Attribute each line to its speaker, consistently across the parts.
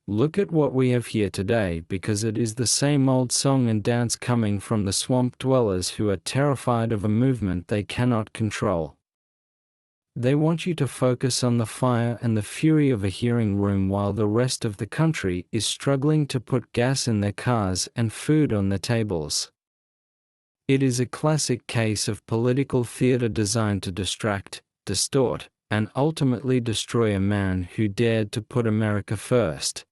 Speaker 1: Look at what we have here today, because it is the same old song and dance coming from the swamp dwellers who are terrified of a movement they cannot control. They want you to focus on the fire and the fury of a hearing room while the rest of the country is struggling to put gas in their cars and food on their tables. It is a classic case of political theater designed to distract, distort, and ultimately destroy a man who dared to put America first.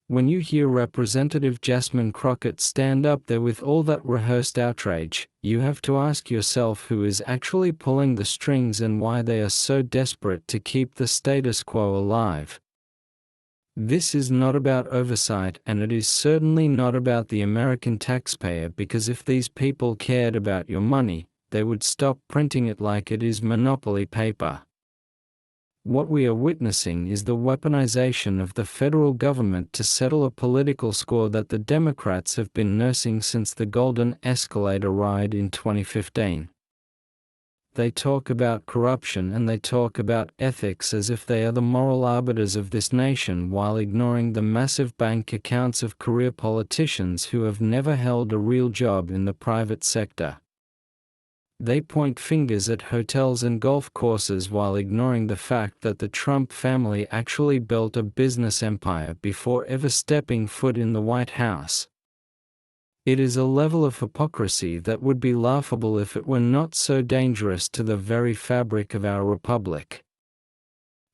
Speaker 1: When you hear Representative Jasmine Crockett stand up there with all that rehearsed outrage, you have to ask yourself who is actually pulling the strings and why they are so desperate to keep the status quo alive. This is not about oversight, and it is certainly not about the American taxpayer, because if these people cared about your money, they would stop printing it like it is monopoly paper. What we are witnessing is the weaponization of the federal government to settle a political score that the Democrats have been nursing since the Golden Escalator ride in 2015. They talk about corruption and they talk about ethics as if they are the moral arbiters of this nation, while ignoring the massive bank accounts of career politicians who have never held a real job in the private sector. They point fingers at hotels and golf courses while ignoring the fact that the Trump family actually built a business empire before ever stepping foot in the White House. It is a level of hypocrisy that would be laughable if it were not so dangerous to the very fabric of our republic.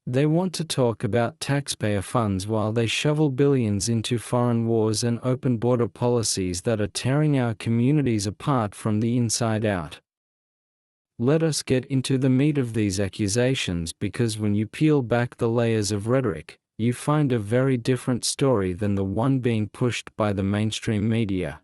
Speaker 1: They want to talk about taxpayer funds while they shovel billions into foreign wars and open border policies that are tearing our communities apart from the inside out. Let us get into the meat of these accusations, because when you peel back the layers of rhetoric, you find a very different story than the one being pushed by the mainstream media.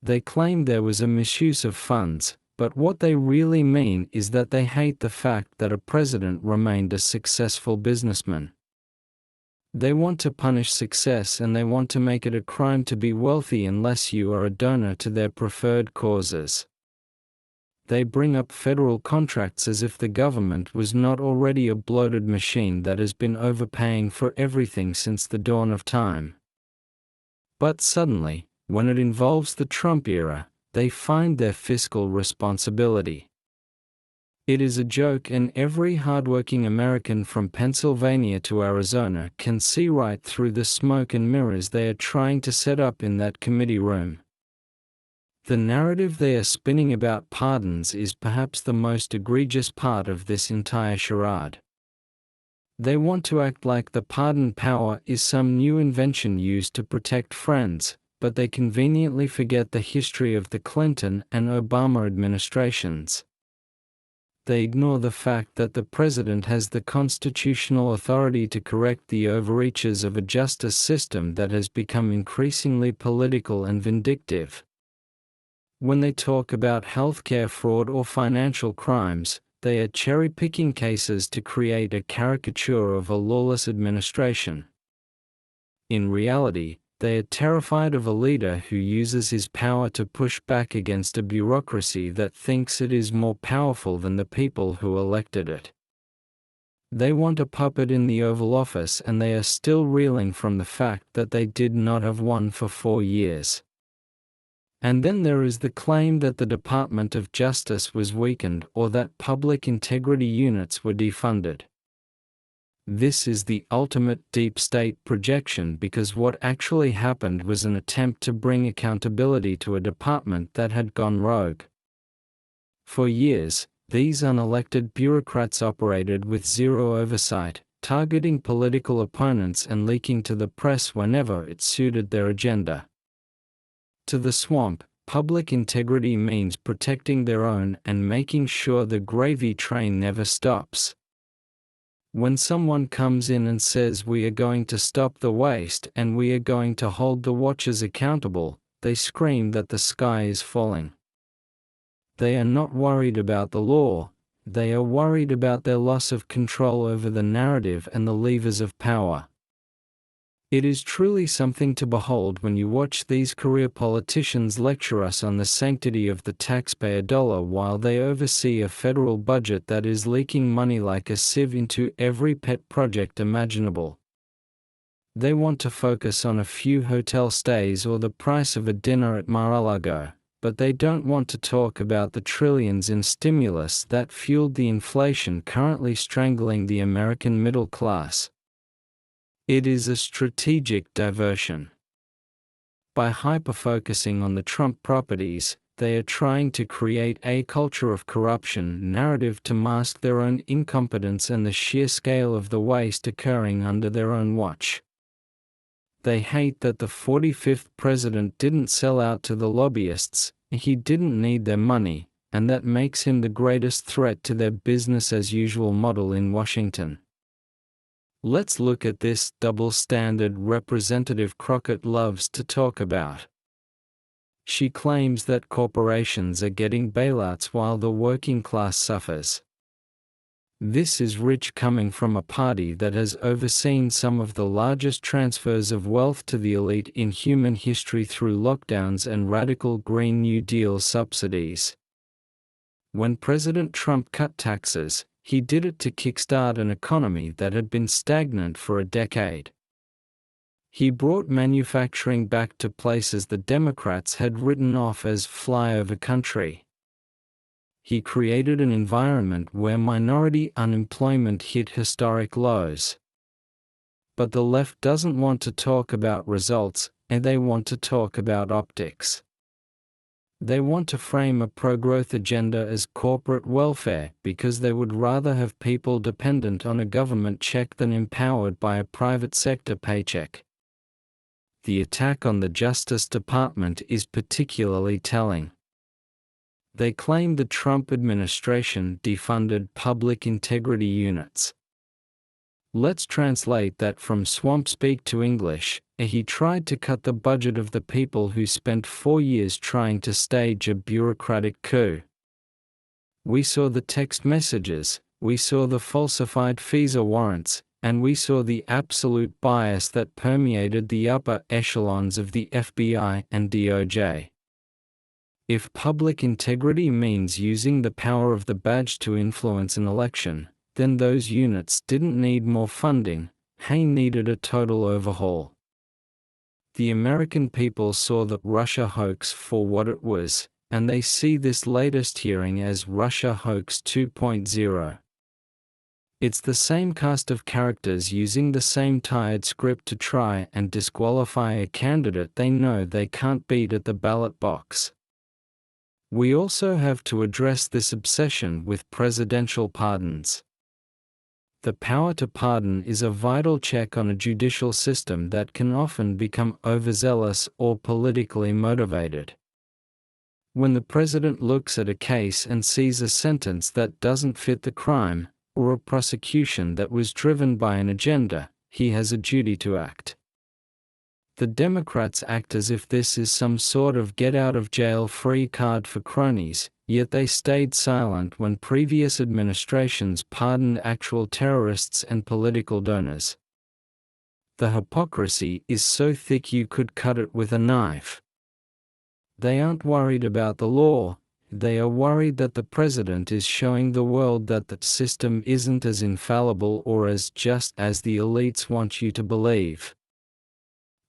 Speaker 1: They claim there was a misuse of funds, but what they really mean is that they hate the fact that a president remained a successful businessman. They want to punish success, and they want to make it a crime to be wealthy unless you are a donor to their preferred causes. They bring up federal contracts as if the government was not already a bloated machine that has been overpaying for everything since the dawn of time. But suddenly, when it involves the Trump era, they find their fiscal responsibility. It is a joke, and every hardworking American from Pennsylvania to Arizona can see right through the smoke and mirrors they are trying to set up in that committee room. The narrative they are spinning about pardons is perhaps the most egregious part of this entire charade. They want to act like the pardon power is some new invention used to protect friends, but they conveniently forget the history of the Clinton and Obama administrations. They ignore the fact that the president has the constitutional authority to correct the overreaches of a justice system that has become increasingly political and vindictive. When they talk about healthcare fraud or financial crimes, they are cherry-picking cases to create a caricature of a lawless administration. In reality, they are terrified of a leader who uses his power to push back against a bureaucracy that thinks it is more powerful than the people who elected it. They want a puppet in the Oval Office, and they are still reeling from the fact that they did not have one for 4 years. And then there is the claim that the Department of Justice was weakened or that public integrity units were defunded. This is the ultimate deep state projection, because what actually happened was an attempt to bring accountability to a department that had gone rogue. For years, these unelected bureaucrats operated with zero oversight, targeting political opponents and leaking to the press whenever it suited their agenda. To the swamp, public integrity means protecting their own and making sure the gravy train never stops. When someone comes in and says we are going to stop the waste and we are going to hold the watchers accountable, they scream that the sky is falling. They are not worried about the law, they are worried about their loss of control over the narrative and the levers of power. It is truly something to behold when you watch these career politicians lecture us on the sanctity of the taxpayer dollar while they oversee a federal budget that is leaking money like a sieve into every pet project imaginable. They want to focus on a few hotel stays or the price of a dinner at Mar-a-Lago, but they don't want to talk about the trillions in stimulus that fueled the inflation currently strangling the American middle class. It is a strategic diversion. By hyper-focusing on the Trump properties, they are trying to create a culture of corruption narrative to mask their own incompetence and the sheer scale of the waste occurring under their own watch. They hate that the 45th president didn't sell out to the lobbyists, he didn't need their money, and that makes him the greatest threat to their business-as-usual model in Washington. Let's look at this double standard Representative Crockett loves to talk about. She claims that corporations are getting bailouts while the working class suffers. This is rich coming from a party that has overseen some of the largest transfers of wealth to the elite in human history through lockdowns and radical Green New Deal subsidies. When President Trump cut taxes, he did it to kickstart an economy that had been stagnant for a decade. He brought manufacturing back to places the Democrats had written off as flyover country. He created an environment where minority unemployment hit historic lows. But the left doesn't want to talk about results, and they want to talk about optics. They want to frame a pro-growth agenda as corporate welfare because they would rather have people dependent on a government check than empowered by a private sector paycheck. The attack on the Justice Department is particularly telling. They claim the Trump administration defunded public integrity units. Let's translate that from swamp speak to English. He tried to cut the budget of the people who spent 4 years trying to stage a bureaucratic coup. We saw the text messages, we saw the falsified FISA warrants, and we saw the absolute bias that permeated the upper echelons of the FBI and DOJ. If public integrity means using the power of the badge to influence an election, then those units didn't need more funding, they needed a total overhaul. The American people saw the Russia hoax for what it was, and they see this latest hearing as Russia Hoax 2.0. It's the same cast of characters using the same tired script to try and disqualify a candidate they know they can't beat at the ballot box. We also have to address this obsession with presidential pardons. The power to pardon is a vital check on a judicial system that can often become overzealous or politically motivated. When the president looks at a case and sees a sentence that doesn't fit the crime, or a prosecution that was driven by an agenda, he has a duty to act. The Democrats act as if this is some sort of get-out-of-jail-free card for cronies, yet they stayed silent when previous administrations pardoned actual terrorists and political donors. The hypocrisy is so thick you could cut it with a knife. They aren't worried about the law, they are worried that the president is showing the world that the system isn't as infallible or as just as the elites want you to believe.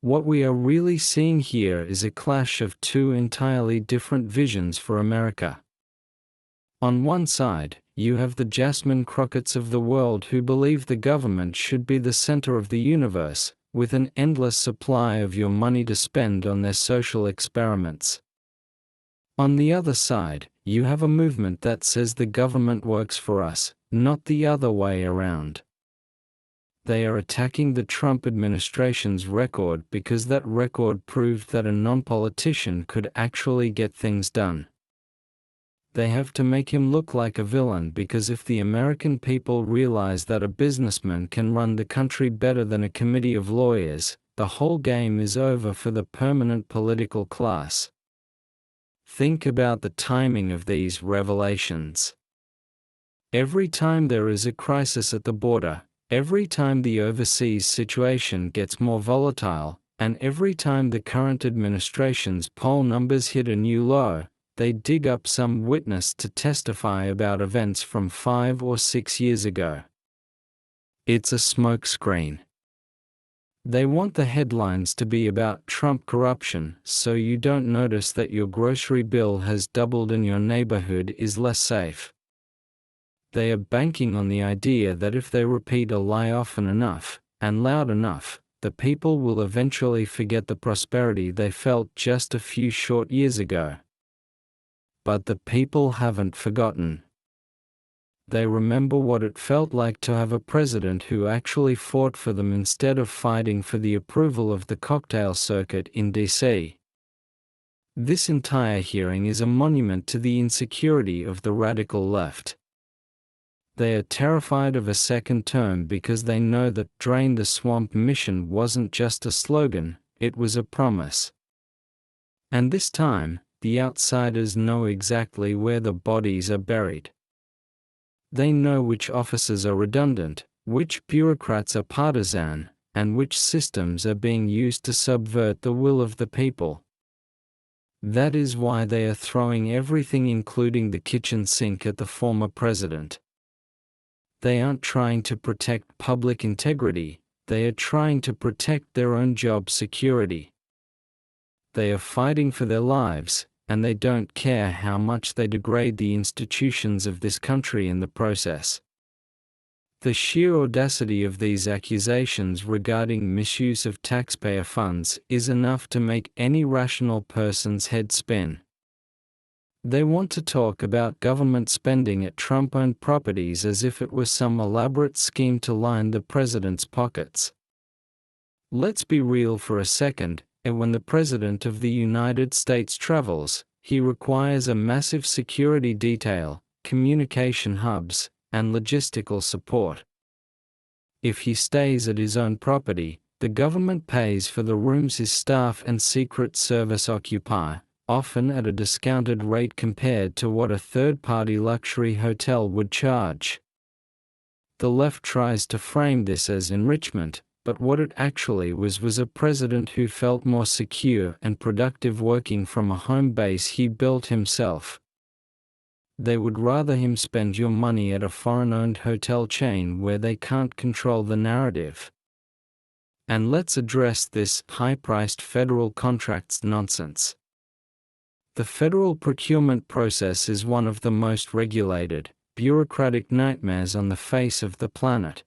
Speaker 1: What we are really seeing here is a clash of two entirely different visions for America. On one side, you have the Jasmine Crockett's of the world who believe the government should be the center of the universe, with an endless supply of your money to spend on their social experiments. On the other side, you have a movement that says the government works for us, not the other way around. They are attacking the Trump administration's record because that record proved that a non-politician could actually get things done. They have to make him look like a villain because if the American people realize that a businessman can run the country better than a committee of lawyers, the whole game is over for the permanent political class. Think about the timing of these revelations. Every time there is a crisis at the border, every time the overseas situation gets more volatile, and every time the current administration's poll numbers hit a new low, they dig up some witness to testify about events from 5 or 6 years ago. It's a smokescreen. They want the headlines to be about Trump corruption, so you don't notice that your grocery bill has doubled and your neighborhood is less safe. They are banking on the idea that if they repeat a lie often enough, and loud enough, the people will eventually forget the prosperity they felt just a few short years ago. But the people haven't forgotten. They remember what it felt like to have a president who actually fought for them instead of fighting for the approval of the cocktail circuit in D.C. This entire hearing is a monument to the insecurity of the radical left. They are terrified of a second term because they know that Drain the Swamp mission wasn't just a slogan, it was a promise. And this time, the outsiders know exactly where the bodies are buried. They know which officers are redundant, which bureaucrats are partisan, and which systems are being used to subvert the will of the people. That is why they are throwing everything, including the kitchen sink, at the former president. They aren't trying to protect public integrity, they are trying to protect their own job security. They are fighting for their lives, and they don't care how much they degrade the institutions of this country in the process. The sheer audacity of these accusations regarding misuse of taxpayer funds is enough to make any rational person's head spin. They want to talk about government spending at Trump-owned properties as if it was some elaborate scheme to line the president's pockets. Let's be real for a second. And when the President of the United States travels, he requires a massive security detail, communication hubs, and logistical support. If he stays at his own property, the government pays for the rooms his staff and Secret Service occupy, often at a discounted rate compared to what a third-party luxury hotel would charge. The left tries to frame this as enrichment, but what it actually was a president who felt more secure and productive working from a home base he built himself. They would rather him spend your money at a foreign-owned hotel chain where they can't control the narrative. And let's address this high-priced federal contracts nonsense. The federal procurement process is one of the most regulated, bureaucratic nightmares on the face of the planet.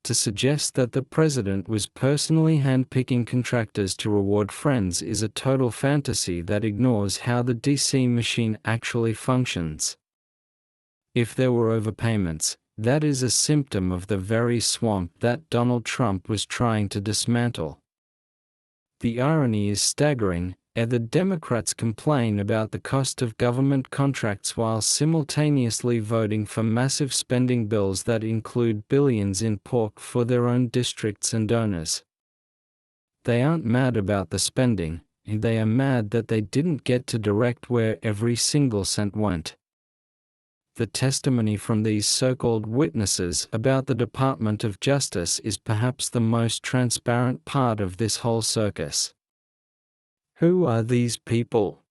Speaker 1: To suggest that the president was personally handpicking contractors to reward friends is a total fantasy that ignores how the DC machine actually functions. If there were overpayments, that is a symptom of the very swamp that Donald Trump was trying to dismantle. The irony is staggering. The Democrats complain about the cost of government contracts while simultaneously voting for massive spending bills that include billions in pork for their own districts and donors. They aren't mad about the spending, they are mad that they didn't get to direct where every single cent went. The testimony from these so-called witnesses about the Department of Justice is perhaps the most transparent part of this whole circus. Who are these people?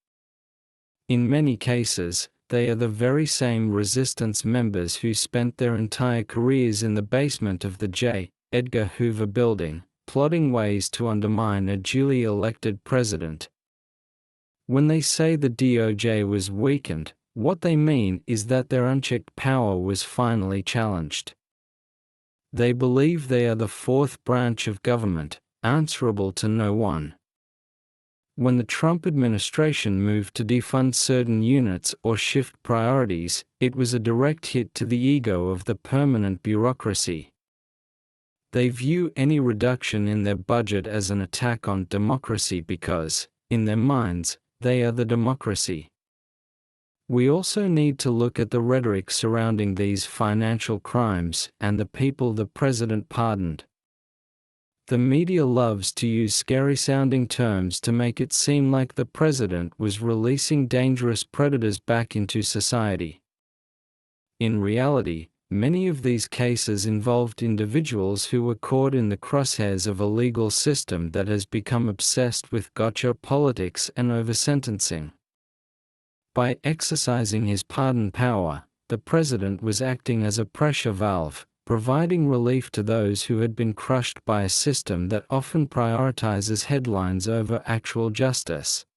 Speaker 1: In many cases, they are the very same resistance members who spent their entire careers in the basement of the J. Edgar Hoover building, plotting ways to undermine a duly elected president. When they say the DOJ was weakened, what they mean is that their unchecked power was finally challenged. They believe they are the fourth branch of government, answerable to no one. When the Trump administration moved to defund certain units or shift priorities, it was a direct hit to the ego of the permanent bureaucracy. They view any reduction in their budget as an attack on democracy because, in their minds, they are the democracy. We also need to look at the rhetoric surrounding these financial crimes and the people the president pardoned. The media loves to use scary-sounding terms to make it seem like the president was releasing dangerous predators back into society. In reality, many of these cases involved individuals who were caught in the crosshairs of a legal system that has become obsessed with gotcha politics and over-sentencing. By exercising his pardon power, the president was acting as a pressure valve, providing relief to those who had been crushed by a system that often prioritizes headlines over actual justice.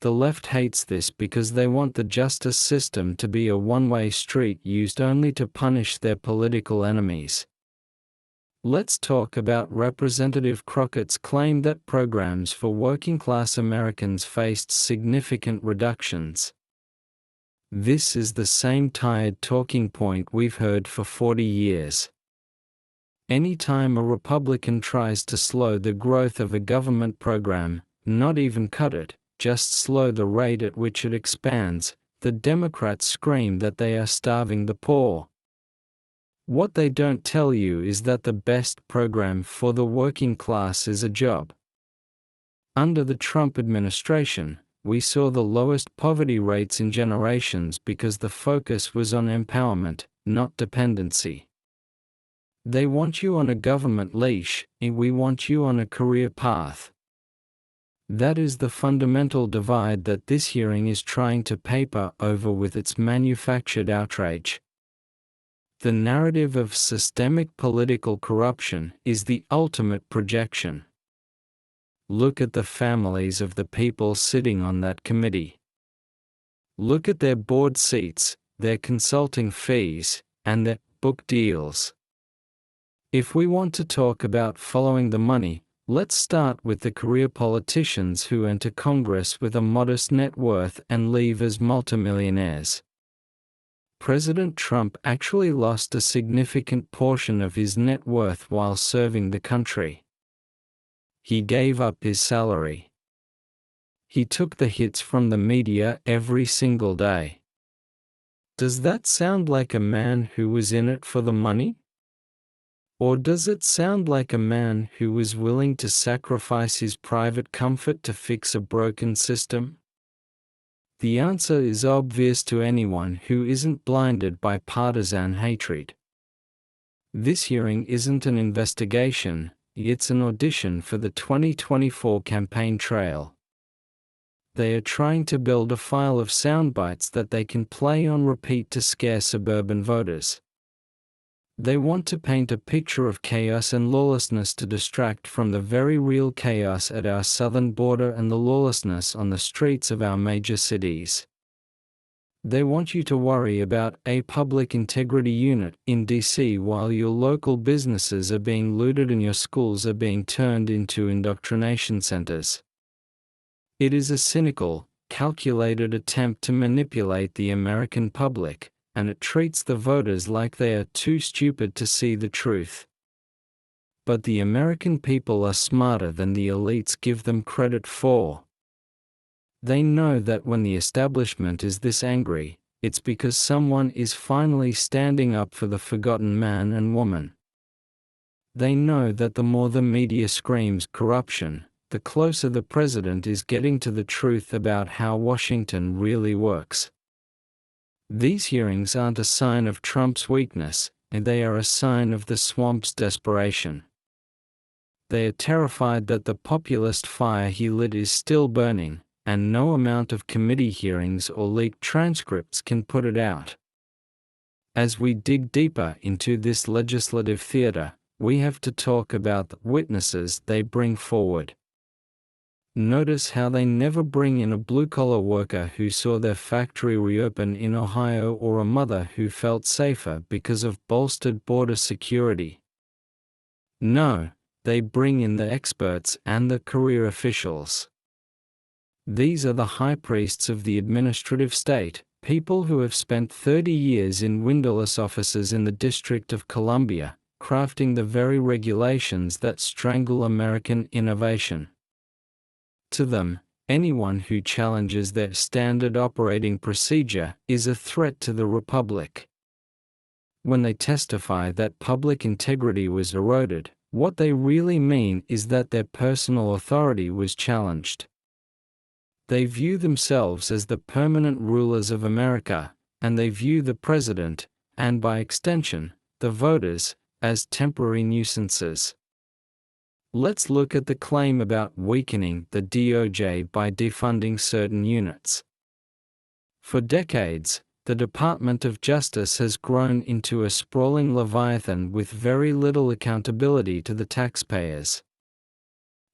Speaker 1: The left hates this because they want the justice system to be a one-way street used only to punish their political enemies. Let's talk about Representative Crockett's claim that programs for working-class Americans faced significant reductions. This is the same tired talking point we've heard for 40 years. Anytime a Republican tries to slow the growth of a government program, not even cut it, just slow the rate at which it expands, the Democrats scream that they are starving the poor. What they don't tell you is that the best program for the working class is a job. Under the Trump administration, we saw the lowest poverty rates in generations because the focus was on empowerment, not dependency. They want you on a government leash, and we want you on a career path. That is the fundamental divide that this hearing is trying to paper over with its manufactured outrage. The narrative of systemic political corruption is the ultimate projection. Look at the families of the people sitting on that committee. Look at their board seats, their consulting fees, and their book deals. If we want to talk about following the money, let's start with the career politicians who enter Congress with a modest net worth and leave as multimillionaires. President Trump actually lost a significant portion of his net worth while serving the country. He gave up his salary. He took the hits from the media every single day. Does that sound like a man who was in it for the money? Or does it sound like a man who was willing to sacrifice his private comfort to fix a broken system? The answer is obvious to anyone who isn't blinded by partisan hatred. This hearing isn't an investigation, it's an audition for the 2024 campaign trail. They are trying to build a file of soundbites that they can play on repeat to scare suburban voters. They want to paint a picture of chaos and lawlessness to distract from the very real chaos at our southern border and the lawlessness on the streets of our major cities. They want you to worry about a public integrity unit in DC while your local businesses are being looted and your schools are being turned into indoctrination centers. It is a cynical, calculated attempt to manipulate the American public, and it treats the voters like they are too stupid to see the truth. But the American people are smarter than the elites give them credit for. They know that when the establishment is this angry, it's because someone is finally standing up for the forgotten man and woman. They know that the more the media screams corruption, the closer the president is getting to the truth about how Washington really works. These hearings aren't a sign of Trump's weakness, and they are a sign of the swamp's desperation. They are terrified that the populist fire he lit is still burning, and no amount of committee hearings or leaked transcripts can put it out. As we dig deeper into this legislative theater, we have to talk about the witnesses they bring forward. Notice how they never bring in a blue-collar worker who saw their factory reopen in Ohio or a mother who felt safer because of bolstered border security. No, they bring in the experts and the career officials. These are the high priests of the administrative state, people who have spent 30 years in windowless offices in the District of Columbia, crafting the very regulations that strangle American innovation. To them, anyone who challenges their standard operating procedure is a threat to the republic. When they testify that public integrity was eroded, what they really mean is that their personal authority was challenged. They view themselves as the permanent rulers of America, and they view the president, and by extension, the voters, as temporary nuisances. Let's look at the claim about weakening the DOJ by defunding certain units. For decades, The Department of Justice has grown into a sprawling leviathan with very little accountability to the taxpayers.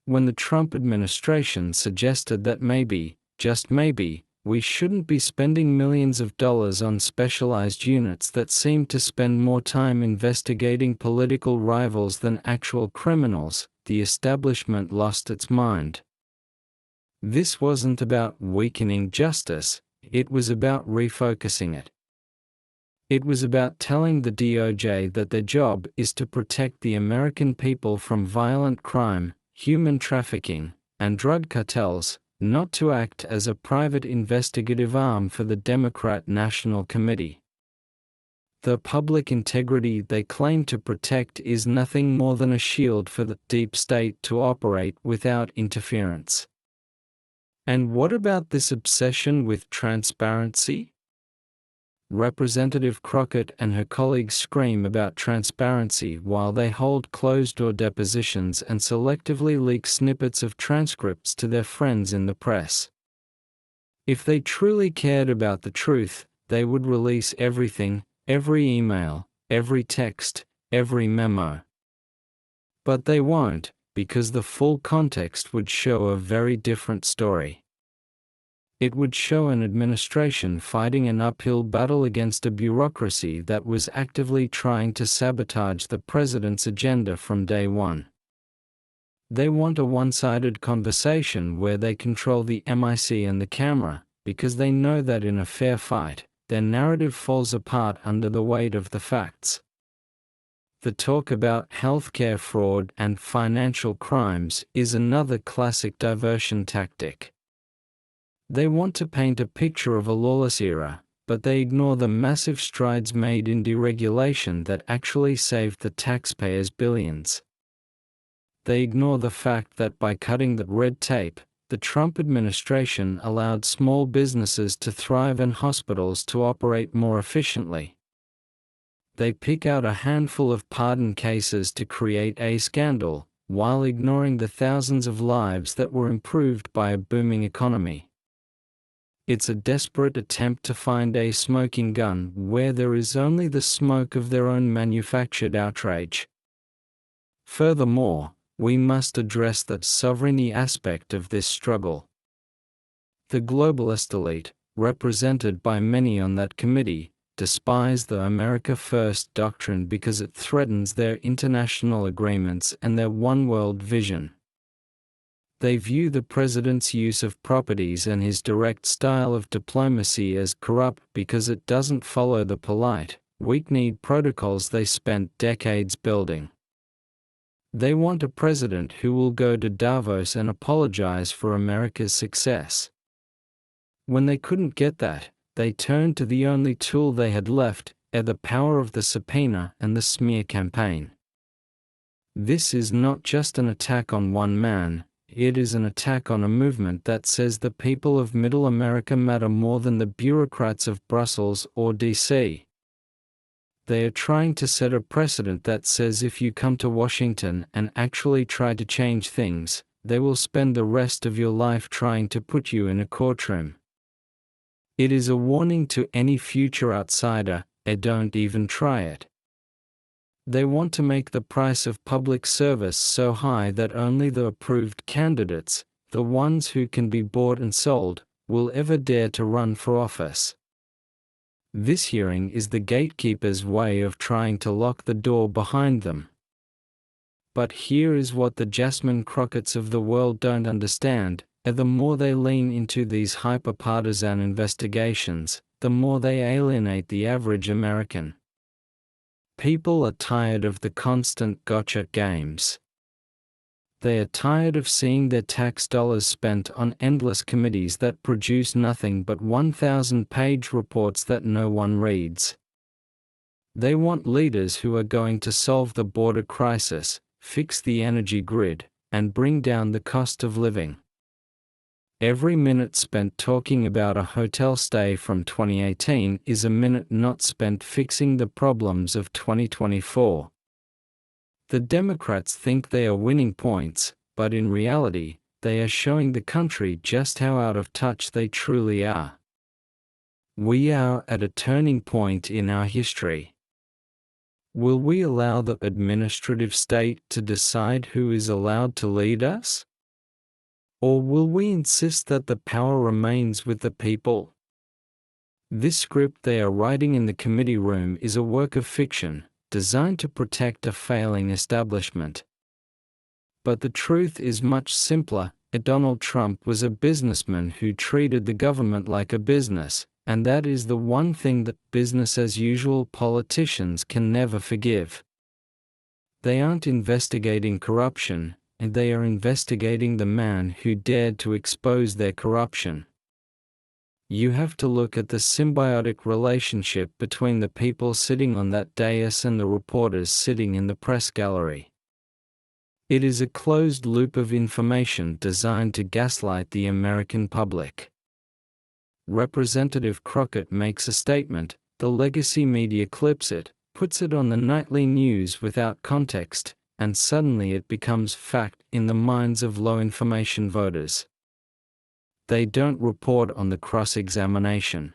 Speaker 1: When the Trump administration suggested that maybe, just maybe, we shouldn't be spending millions of dollars on specialized units that seem to spend more time investigating political rivals than actual criminals, the establishment lost its mind. This wasn't about weakening justice, it was about refocusing it. It was about telling the DOJ that their job is to protect the American people from violent crime, human trafficking, and drug cartels, not to act as a private investigative arm for the Democrat National Committee. The public integrity they claim to protect is nothing more than a shield for the deep state to operate without interference. And what about this obsession with transparency? Representative Crockett and her colleagues scream about transparency while they hold closed-door depositions and selectively leak snippets of transcripts to their friends in the press. If they truly cared about the truth, they would release everything, every email, every text, every memo. But they won't, because the full context would show a very different story. It would show an administration fighting an uphill battle against a bureaucracy that was actively trying to sabotage the president's agenda from day one. They want a one-sided conversation where they control the mic and the camera, because they know that in a fair fight, their narrative falls apart under the weight of the facts. The talk about healthcare fraud and financial crimes is another classic diversion tactic. They want to paint a picture of a lawless era, but they ignore the massive strides made in deregulation that actually saved the taxpayers billions. They ignore the fact that by cutting the red tape, the Trump administration allowed small businesses to thrive and hospitals to operate more efficiently. They pick out a handful of pardon cases to create a scandal, while ignoring the thousands of lives that were improved by a booming economy. It's a desperate attempt to find a smoking gun where there is only the smoke of their own manufactured outrage. Furthermore, we must address the sovereignty aspect of this struggle. The globalist elite, represented by many on that committee, despise the America First doctrine because it threatens their international agreements and their one-world vision. They view the president's use of properties and his direct style of diplomacy as corrupt because it doesn't follow the polite, weak-kneed protocols they spent decades building. They want a president who will go to Davos and apologize for America's success. When they couldn't get that, they turned to the only tool they had left, the power of the subpoena and the smear campaign. This is not just an attack on one man, it is an attack on a movement that says the people of Middle America matter more than the bureaucrats of Brussels or DC. They are trying to set a precedent that says if you come to Washington and actually try to change things, they will spend the rest of your life trying to put you in a courtroom. It is a warning to any future outsider, don't even try it. They want to make the price of public service so high that only the approved candidates, the ones who can be bought and sold, will ever dare to run for office. This hearing is the gatekeeper's way of trying to lock the door behind them. But here is what the Jasmine Crockett's of the world don't understand. The more they lean into these hyper-partisan investigations, the more they alienate the average American. People are tired of the constant gotcha games. They are tired of seeing their tax dollars spent on endless committees that produce nothing but 1,000-page reports that no one reads. They want leaders who are going to solve the border crisis, fix the energy grid, and bring down the cost of living. Every minute spent talking about a hotel stay from 2018 is a minute not spent fixing the problems of 2024. The Democrats think they are winning points, but in reality, they are showing the country just how out of touch they truly are. We are at a turning point in our history. Will we allow the administrative state to decide who is allowed to lead us? Or will we insist that the power remains with the people? This script they are writing in the committee room is a work of fiction, designed to protect a failing establishment. But the truth is much simpler. Donald Trump was a businessman who treated the government like a business, and that is the one thing that business-as-usual politicians can never forgive. They aren't investigating corruption, and they are investigating the man who dared to expose their corruption. You have to look at the symbiotic relationship between the people sitting on that dais and the reporters sitting in the press gallery. It is a closed loop of information designed to gaslight the American public. Representative Crockett makes a statement, the legacy media clips it, puts it on the nightly news without context, and suddenly it becomes fact in the minds of low-information voters. They don't report on the cross-examination.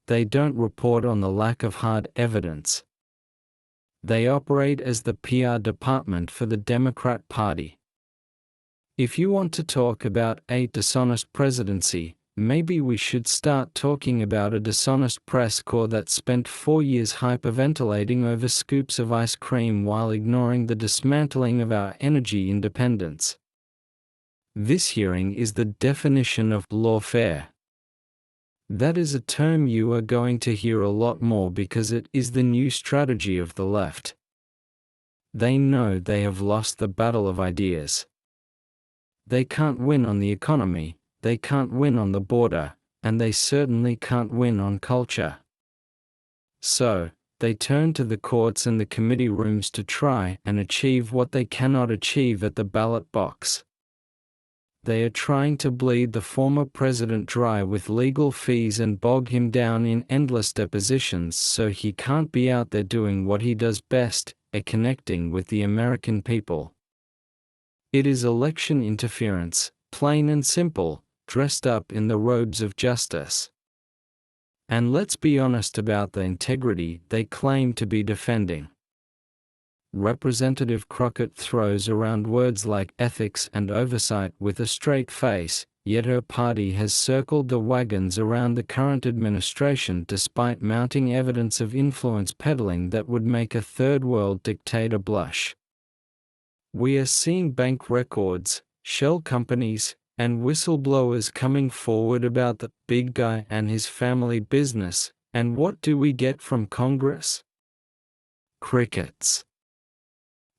Speaker 1: They don't report on the lack of hard evidence. They operate as the PR department for the Democrat Party. If you want to talk about a dishonest presidency, maybe we should start talking about a dishonest press corps that spent 4 years hyperventilating over scoops of ice cream while ignoring the dismantling of our energy independence. This hearing is the definition of lawfare. That is a term you are going to hear a lot more because it is the new strategy of the left. They know they have lost the battle of ideas. They can't win on the economy, they can't win on the border, and they certainly can't win on culture. So, they turn to the courts and the committee rooms to try and achieve what they cannot achieve at the ballot box. They are trying to bleed the former president dry with legal fees and bog him down in endless depositions so he can't be out there doing what he does best, connecting with the American people. It is election interference, plain and simple, dressed up in the robes of justice. And let's be honest about the integrity they claim to be defending. Representative Crockett throws around words like ethics and oversight with a straight face, yet her party has circled the wagons around the current administration despite mounting evidence of influence peddling that would make a third-world dictator blush. We are seeing bank records, shell companies, and whistleblowers coming forward about the big guy and his family business, and what do we get from Congress? Crickets.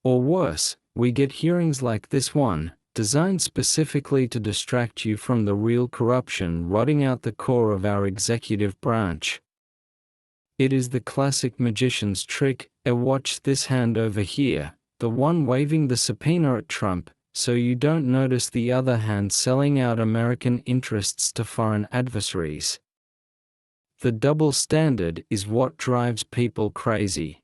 Speaker 1: Or worse, we get hearings like this one, designed specifically to distract you from the real corruption rotting out the core of our executive branch. It is the classic magician's trick, watch this hand over here, the one waving the subpoena at Trump, so you don't notice the other hand selling out American interests to foreign adversaries. The double standard is what drives people crazy.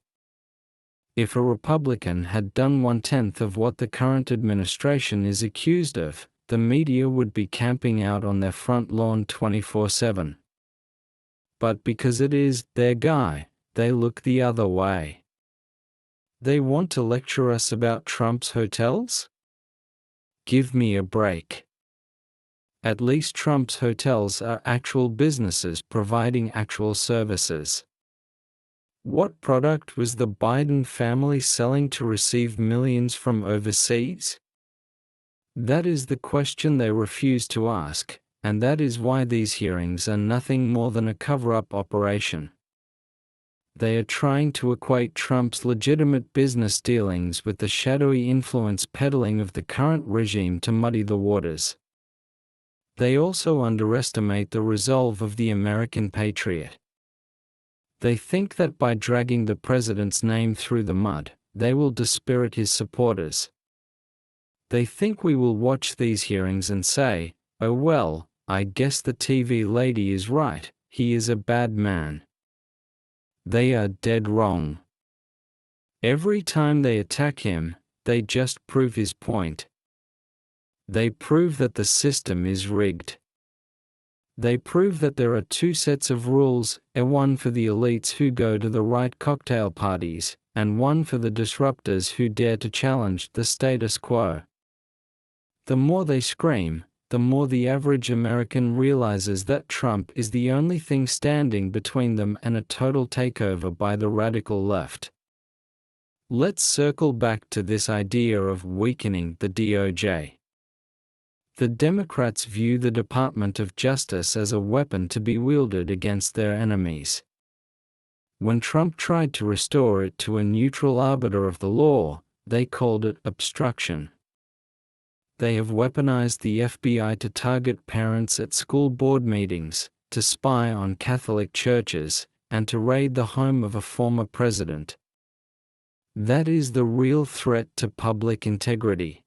Speaker 1: If a Republican had done 1/10 of what the current administration is accused of, the media would be camping out on their front lawn 24/7. But because it is their guy, they look the other way. They want to lecture us about Trump's hotels? Give me a break. At least Trump's hotels are actual businesses providing actual services. What product was the Biden family selling to receive millions from overseas? That is the question they refuse to ask, and that is why these hearings are nothing more than a cover-up operation. They are trying to equate Trump's legitimate business dealings with the shadowy influence peddling of the current regime to muddy the waters. They also underestimate the resolve of the American patriot. They think that by dragging the president's name through the mud, they will dispirit his supporters. They think we will watch these hearings and say, oh well, I guess the TV lady is right, he is a bad man. They are dead wrong. Every time they attack him, they just prove his point. They prove that the system is rigged. They prove that there are two sets of rules, one for the elites who go to the right cocktail parties, and one for the disruptors who dare to challenge the status quo. The more they scream, the more the average American realizes that Trump is the only thing standing between them and a total takeover by the radical left. Let's circle back to this idea of weakening the DOJ. The Democrats view the Department of Justice as a weapon to be wielded against their enemies. When Trump tried to restore it to a neutral arbiter of the law, they called it obstruction. They have weaponized the FBI to target parents at school board meetings, to spy on Catholic churches, and to raid the home of a former president. That is the real threat to public integrity.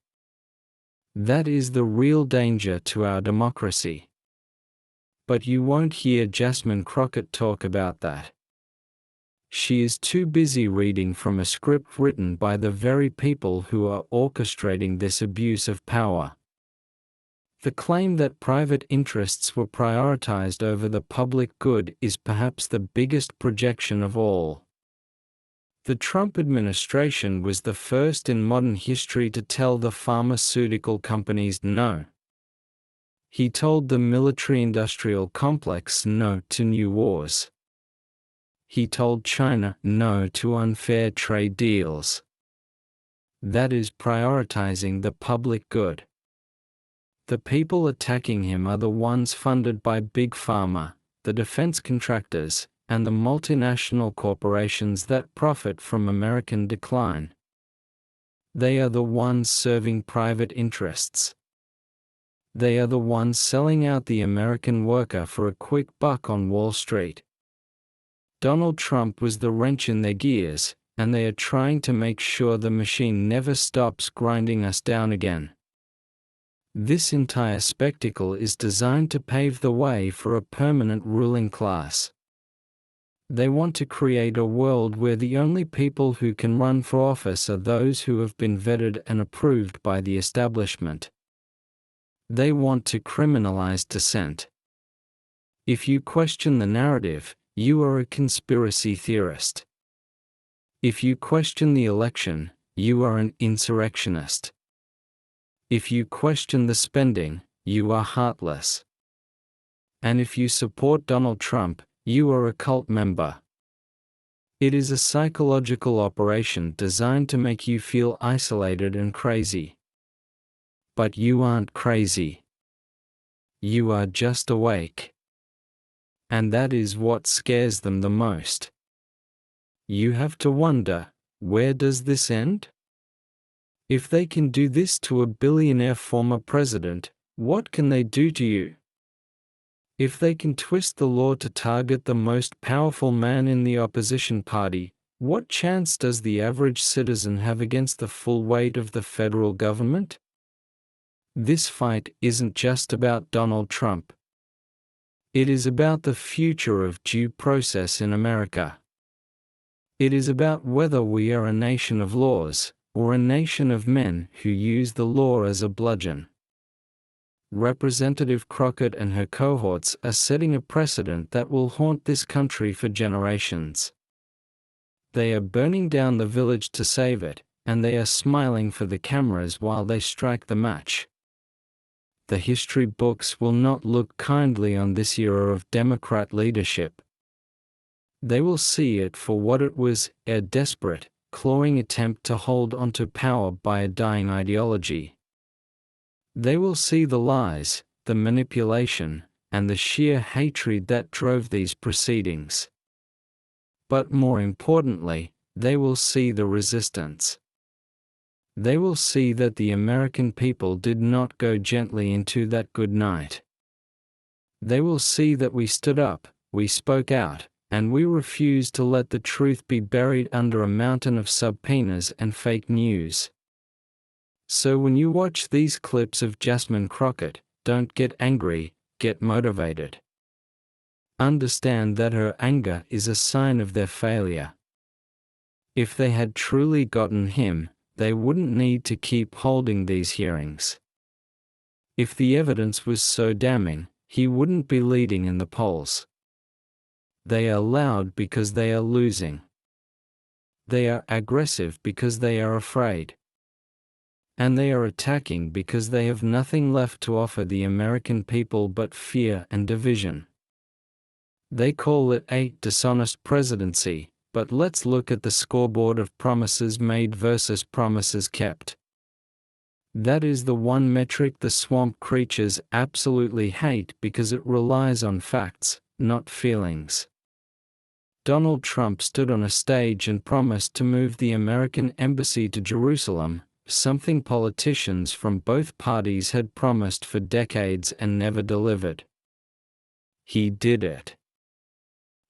Speaker 1: That is the real danger to our democracy. But you won't hear Jasmine Crockett talk about that. She is too busy reading from a script written by the very people who are orchestrating this abuse of power. The claim that private interests were prioritized over the public good is perhaps the biggest projection of all. The Trump administration was the first in modern history to tell the pharmaceutical companies no. He told the military-industrial complex no to new wars. He told China no to unfair trade deals. That is prioritizing the public good. The people attacking him are the ones funded by Big Pharma, the defense contractors, and the multinational corporations that profit from American decline. They are the ones serving private interests. They are the ones selling out the American worker for a quick buck on Wall Street. Donald Trump was the wrench in their gears, and they are trying to make sure the machine never stops grinding us down again. This entire spectacle is designed to pave the way for a permanent ruling class. They want to create a world where the only people who can run for office are those who have been vetted and approved by the establishment. They want to criminalize dissent. If you question the narrative, you are a conspiracy theorist. If you question the election, you are an insurrectionist. If you question the spending, you are heartless. And if you support Donald Trump, you are a cult member. It is a psychological operation designed to make you feel isolated and crazy. But you aren't crazy. You are just awake. And that is what scares them the most. You have to wonder, where does this end? If they can do this to a billionaire former president, what can they do to you? If they can twist the law to target the most powerful man in the opposition party, what chance does the average citizen have against the full weight of the federal government? This fight isn't just about Donald Trump. It is about the future of due process in America. It is about whether we are a nation of laws, or a nation of men who use the law as a bludgeon. Representative Crockett and her cohorts are setting a precedent that will haunt this country for generations. They are burning down the village to save it, and they are smiling for the cameras while they strike the match. The history books will not look kindly on this era of Democrat leadership. They will see it for what it was, a desperate, clawing attempt to hold onto power by a dying ideology. They will see the lies, the manipulation, and the sheer hatred that drove these proceedings. But more importantly, they will see the resistance. They will see that the American people did not go gently into that good night. They will see that we stood up, we spoke out, and we refused to let the truth be buried under a mountain of subpoenas and fake news. So when you watch these clips of Jasmine Crockett, don't get angry, get motivated. Understand that her anger is a sign of their failure. If they had truly gotten him, they wouldn't need to keep holding these hearings. If the evidence was so damning, he wouldn't be leading in the polls. They are loud because they are losing. They are aggressive because they are afraid. And they are attacking because they have nothing left to offer the American people but fear and division. They call it a dishonest presidency, but let's look at the scoreboard of promises made versus promises kept. That is the one metric the swamp creatures absolutely hate because it relies on facts, not feelings. Donald Trump stood on a stage and promised to move the American embassy to Jerusalem, something politicians from both parties had promised for decades and never delivered. He did it.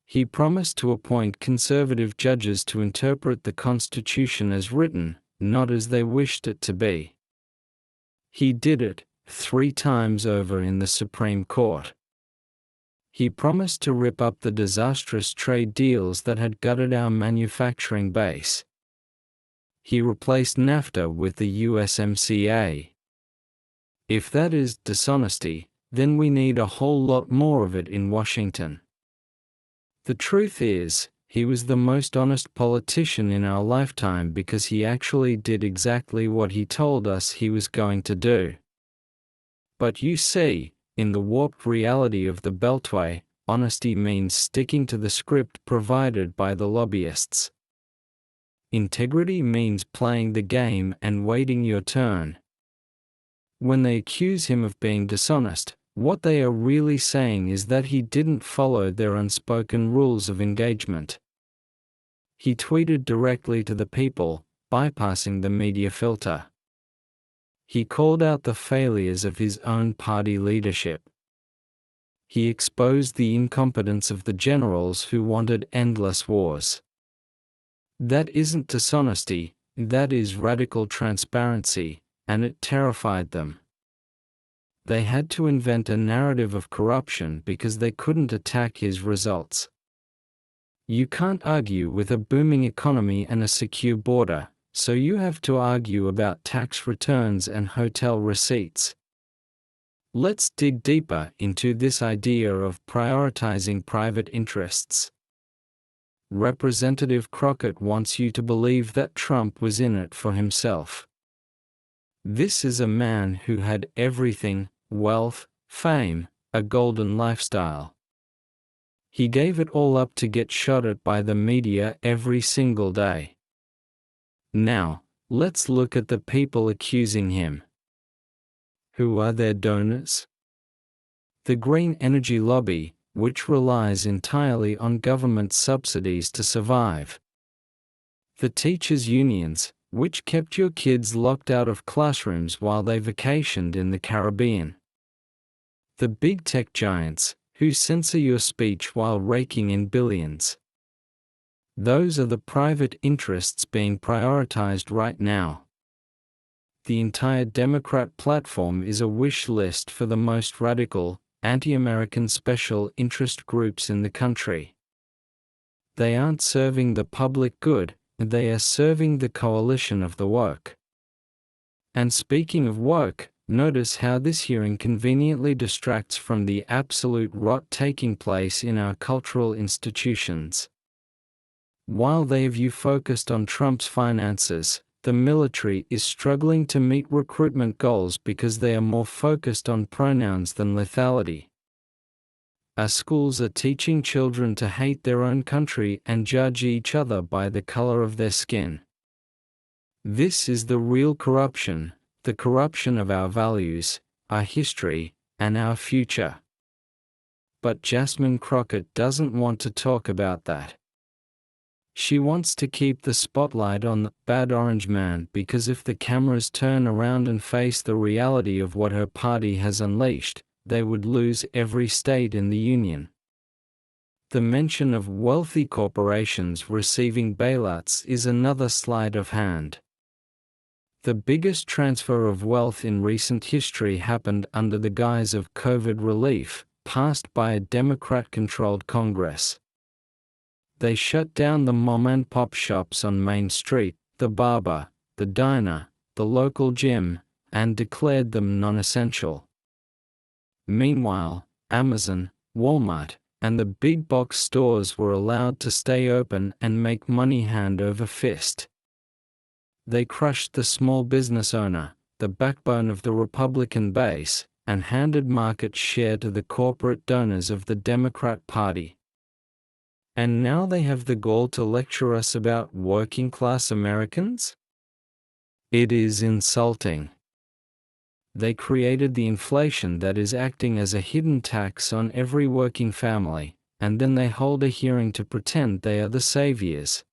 Speaker 1: He promised to appoint conservative judges to interpret the Constitution as written, not as they wished it to be. He did it 3 times over in the Supreme Court. He promised to rip up the disastrous trade deals that had gutted our manufacturing base. He replaced NAFTA with the USMCA. If that is dishonesty, then we need a whole lot more of it in Washington. The truth is, he was the most honest politician in our lifetime because he actually did exactly what he told us he was going to do. But you see, in the warped reality of the Beltway, honesty means sticking to the script provided by the lobbyists. Integrity means playing the game and waiting your turn. When they accuse him of being dishonest, what they are really saying is that he didn't follow their unspoken rules of engagement. He tweeted directly to the people, bypassing the media filter. He called out the failures of his own party leadership. He exposed the incompetence of the generals who wanted endless wars. That isn't dishonesty, that is radical transparency, and it terrified them. They had to invent a narrative of corruption because they couldn't attack his results. You can't argue with a booming economy and a secure border, so you have to argue about tax returns and hotel receipts. Let's dig deeper into this idea of prioritizing private interests. Representative Crockett wants you to believe that Trump was in it for himself. This is a man who had everything: wealth, fame, a golden lifestyle. He gave it all up to get shot at by the media every single day. Now, let's look at the people accusing him. Who are their donors? The green energy lobby, which relies entirely on government subsidies to survive. The teachers' unions, which kept your kids locked out of classrooms while they vacationed in the Caribbean. The big tech giants, who censor your speech while raking in billions. Those are the private interests being prioritized right now. The entire Democrat platform is a wish list for the most radical, anti-American special interest groups in the country. They aren't serving the public good, they are serving the coalition of the woke. And speaking of woke, notice how this hearing conveniently distracts from the absolute rot taking place in our cultural institutions. While they have you focused on Trump's finances, the military is struggling to meet recruitment goals because they are more focused on pronouns than lethality. Our schools are teaching children to hate their own country and judge each other by the color of their skin. This is the real corruption, the corruption of our values, our history, and our future. But Jasmine Crockett doesn't want to talk about that. She wants to keep the spotlight on the bad orange man because if the cameras turn around and face the reality of what her party has unleashed, they would lose every state in the union. The mention of wealthy corporations receiving bailouts is another sleight of hand. The biggest transfer of wealth in recent history happened under the guise of COVID relief, passed by a Democrat-controlled Congress. They shut down the mom-and-pop shops on Main Street, the barber, the diner, the local gym, and declared them non-essential. Meanwhile, Amazon, Walmart, and the big box stores were allowed to stay open and make money hand over fist. They crushed the small business owner, the backbone of the Republican base, and handed market share to the corporate donors of the Democrat Party. And now they have the gall to lecture us about working-class Americans? It is insulting. They created the inflation that is acting as a hidden tax on every working family, and then they hold a hearing to pretend they are the saviors.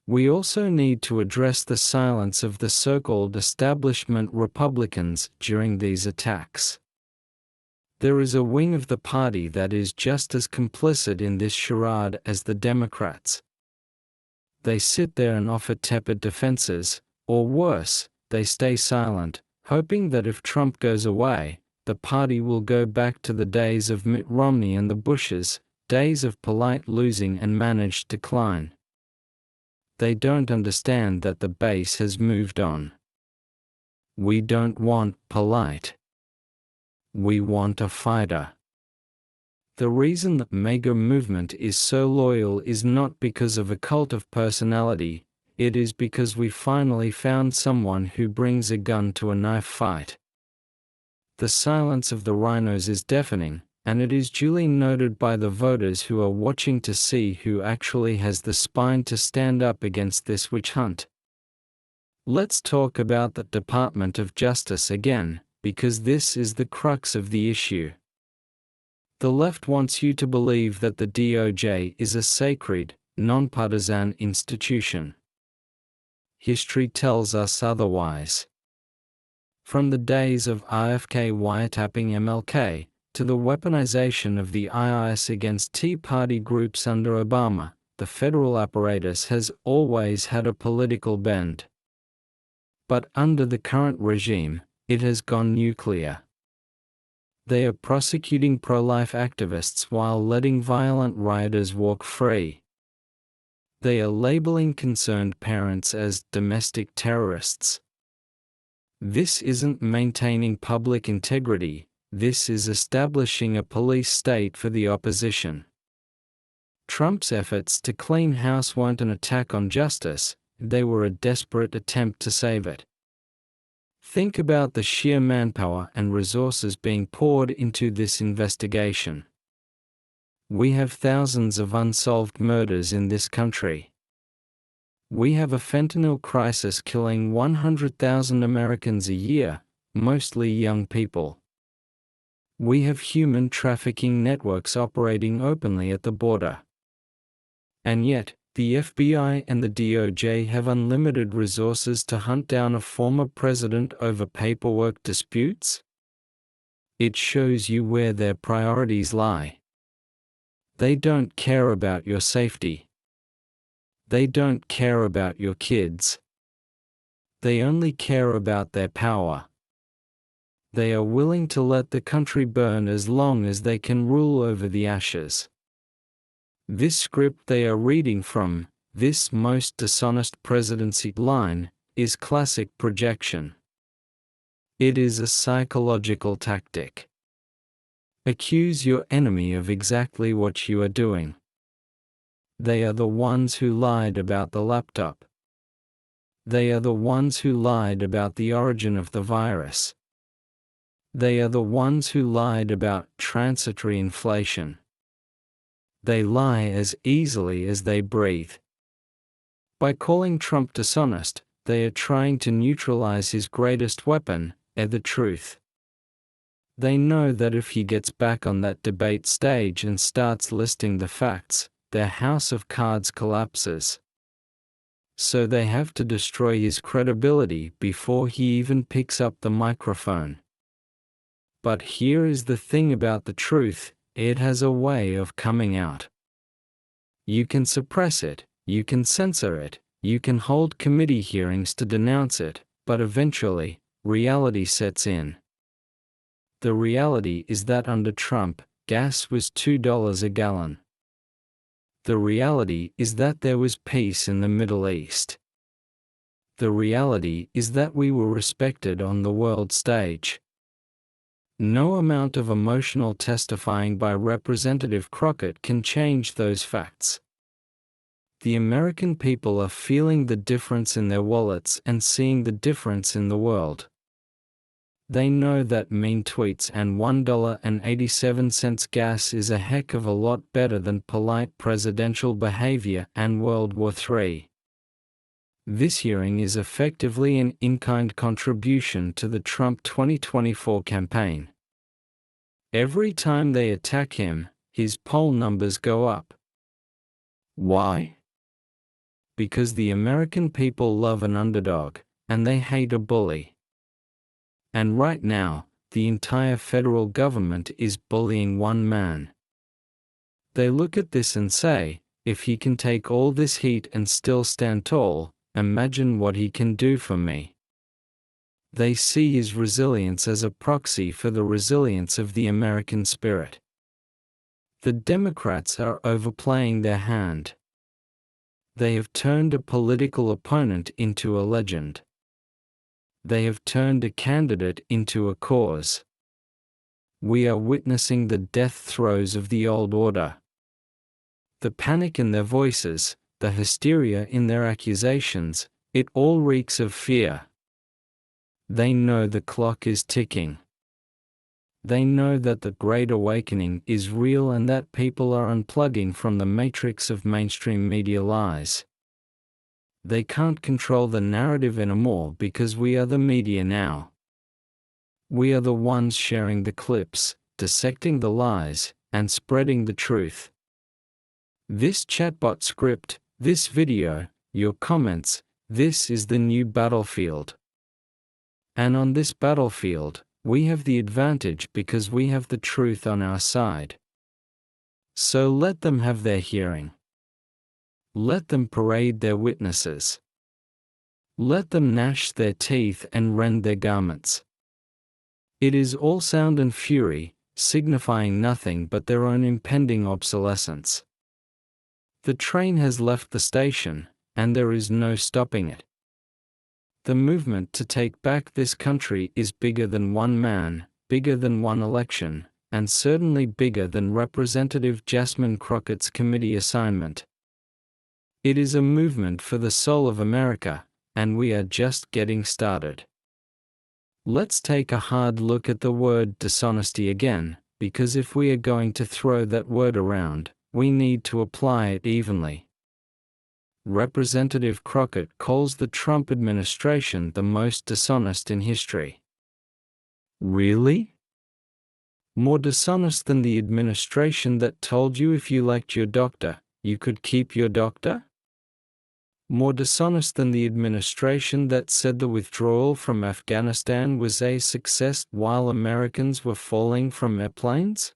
Speaker 1: We also need to address the silence of the so-called establishment Republicans during these attacks. There is a wing of the party that is just as complicit in this charade as the Democrats. They sit there and offer tepid defenses, or worse, they stay silent, hoping that if Trump goes away, the party will go back to the days of Mitt Romney and the Bushes, days of polite losing and managed decline. They don't understand that the base has moved on. We don't want polite. We want a fighter. The reason the MAGA movement is so loyal is not because of a cult of personality, it is because we finally found someone who brings a gun to a knife fight. The silence of the rhinos is deafening, and it is duly noted by the voters who are watching to see who actually has the spine to stand up against this witch hunt. Let's talk about the Department of Justice again, because this is the crux of the issue. The left wants you to believe that the DOJ is a sacred, nonpartisan institution. History tells us otherwise. From the days of RFK wiretapping MLK, to the weaponization of the IRS against Tea Party groups under Obama, the federal apparatus has always had a political bend. But under the current regime, it has gone nuclear. They are prosecuting pro-life activists while letting violent rioters walk free. They are labeling concerned parents as domestic terrorists. This isn't maintaining public integrity, this is establishing a police state for the opposition. Trump's efforts to clean house weren't an attack on justice, they were a desperate attempt to save it. Think about the sheer manpower and resources being poured into this investigation. We have thousands of unsolved murders in this country. We have a fentanyl crisis killing 100,000 Americans a year, mostly young people. We have human trafficking networks operating openly at the border. And yet, the FBI and the DOJ have unlimited resources to hunt down a former president over paperwork disputes? It shows you where their priorities lie. They don't care about your safety. They don't care about your kids. They only care about their power. They are willing to let the country burn as long as they can rule over the ashes. This script they are reading from, this most dishonest presidency line, is classic projection. It is a psychological tactic. Accuse your enemy of exactly what you are doing. They are the ones who lied about the laptop. They are the ones who lied about the origin of the virus. They are the ones who lied about transitory inflation. They lie as easily as they breathe. By calling Trump dishonest, they are trying to neutralize his greatest weapon, the truth. They know that if he gets back on that debate stage and starts listing the facts, their house of cards collapses. So they have to destroy his credibility before he even picks up the microphone. But here is the thing about the truth, it has a way of coming out. You can suppress it, you can censor it, you can hold committee hearings to denounce it, but eventually, reality sets in. The reality is that under Trump, gas was $2 a gallon. The reality is that there was peace in the Middle East. The reality is that we were respected on the world stage. No amount of emotional testifying by Representative Crockett can change those facts. The American people are feeling the difference in their wallets and seeing the difference in the world. They know that mean tweets and $1.87 gas is a heck of a lot better than polite presidential behavior and World War III. This hearing is effectively an in-kind contribution to the Trump 2024 campaign. Every time they attack him, his poll numbers go up. Why? Because the American people love an underdog, and they hate a bully. And right now, the entire federal government is bullying one man. They look at this and say, if he can take all this heat and still stand tall, imagine what he can do for me. They see his resilience as a proxy for the resilience of the American spirit. The Democrats are overplaying their hand. They have turned a political opponent into a legend. They have turned a candidate into a cause. We are witnessing the death throes of the old order. The panic in their voices, the hysteria in their accusations, it all reeks of fear. They know the clock is ticking. They know that the Great Awakening is real and that people are unplugging from the matrix of mainstream media lies. They can't control the narrative anymore because we are the media now. We are the ones sharing the clips, dissecting the lies, and spreading the truth. This chatbot script, this video, your comments, this is the new battlefield. And on this battlefield, we have the advantage because we have the truth on our side. So let them have their hearing. Let them parade their witnesses. Let them gnash their teeth and rend their garments. It is all sound and fury, signifying nothing but their own impending obsolescence. The train has left the station, and there is no stopping it. The movement to take back this country is bigger than one man, bigger than one election, and certainly bigger than Representative Jasmine Crockett's committee assignment. It is a movement for the soul of America, and we are just getting started. Let's take a hard look at the word dishonesty again, because if we are going to throw that word around, we need to apply it evenly. Representative Crockett calls the Trump administration the most dishonest in history. Really? More dishonest than the administration that told you if you liked your doctor, you could keep your doctor? More dishonest than the administration that said the withdrawal from Afghanistan was a success while Americans were falling from airplanes?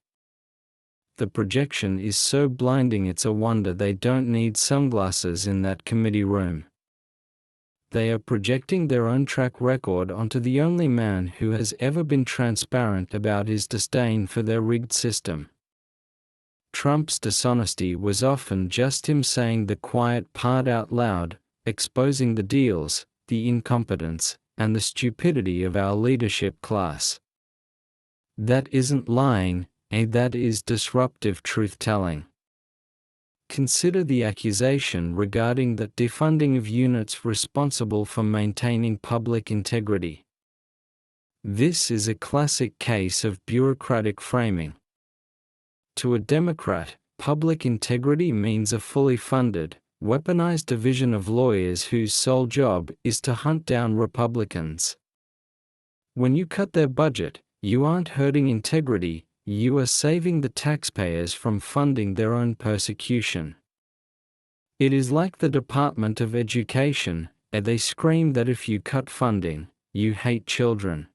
Speaker 1: The projection is so blinding it's a wonder they don't need sunglasses in that committee room. They are projecting their own track record onto the only man who has ever been transparent about his disdain for their rigged system. Trump's dishonesty was often just him saying the quiet part out loud, exposing the deals, the incompetence, and the stupidity of our leadership class. That isn't lying, that is disruptive truth-telling. Consider the accusation regarding the defunding of units responsible for maintaining public integrity. This is a classic case of bureaucratic framing. To a Democrat, public integrity means a fully funded, weaponized division of lawyers whose sole job is to hunt down Republicans. When you cut their budget, you aren't hurting integrity, you are saving the taxpayers from funding their own persecution. It is like the Department of Education, and they scream that if you cut funding, you hate children.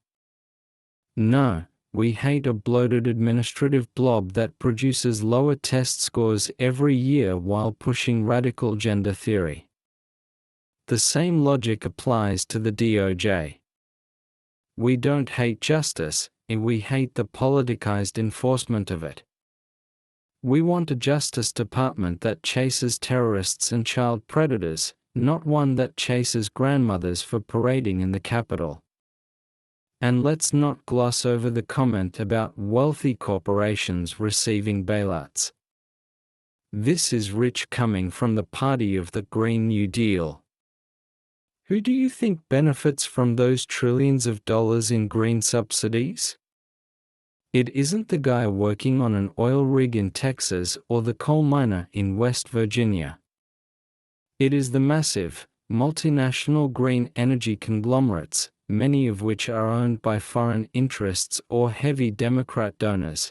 Speaker 1: No. We hate a bloated administrative blob that produces lower test scores every year while pushing radical gender theory. The same logic applies to the DOJ. We don't hate justice, and we hate the politicized enforcement of it. We want a Justice Department that chases terrorists and child predators, not one that chases grandmothers for parading in the Capitol. And let's not gloss over the comment about wealthy corporations receiving bailouts. This is rich coming from the party of the Green New Deal. Who do you think benefits from those trillions of dollars in green subsidies? It isn't the guy working on an oil rig in Texas or the coal miner in West Virginia. It is the massive, multinational green energy conglomerates, many of which are owned by foreign interests or heavy Democrat donors.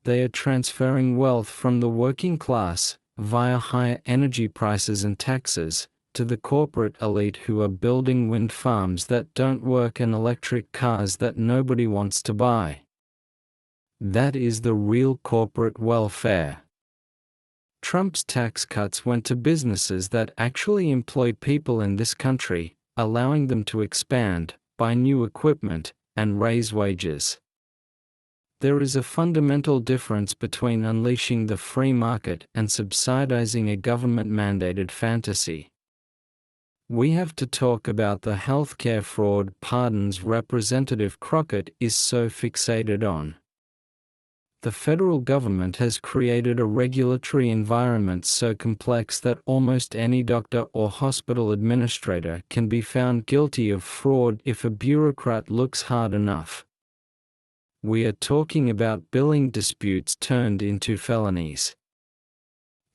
Speaker 1: They are transferring wealth from the working class, via higher energy prices and taxes, to the corporate elite who are building wind farms that don't work and electric cars that nobody wants to buy. That is the real corporate welfare. Trump's tax cuts went to businesses that actually employ people in this country, allowing them to expand, buy new equipment, and raise wages. There is a fundamental difference between unleashing the free market and subsidizing a government-mandated fantasy. We have to talk about the healthcare fraud pardons Representative Crockett is so fixated on. The federal government has created a regulatory environment so complex that almost any doctor or hospital administrator can be found guilty of fraud if a bureaucrat looks hard enough. We are talking about billing disputes turned into felonies.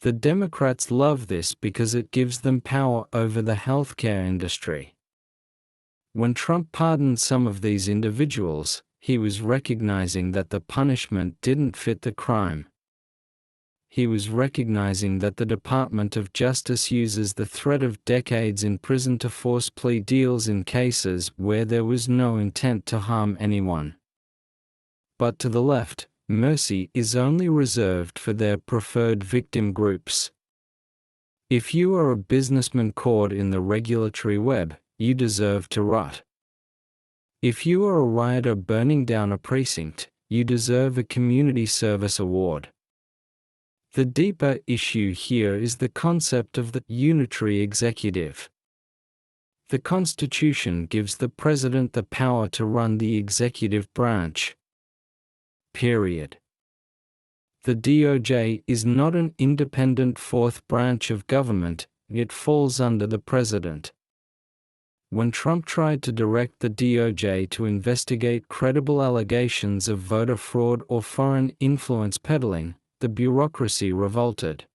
Speaker 1: The Democrats love this because it gives them power over the healthcare industry. When Trump pardoned some of these individuals, he was recognizing that the punishment didn't fit the crime. He was recognizing that the Department of Justice uses the threat of decades in prison to force plea deals in cases where there was no intent to harm anyone. But to the left, mercy is only reserved for their preferred victim groups. If you are a businessman caught in the regulatory web, you deserve to rot. If you are a rioter burning down a precinct, you deserve a community service award. The deeper issue here is the concept of the unitary executive. The Constitution gives the president the power to run the executive branch. Period. The DOJ is not an independent fourth branch of government, it falls under the president. When Trump tried to direct the DOJ to investigate credible allegations of voter fraud or foreign influence peddling, the bureaucracy revolted.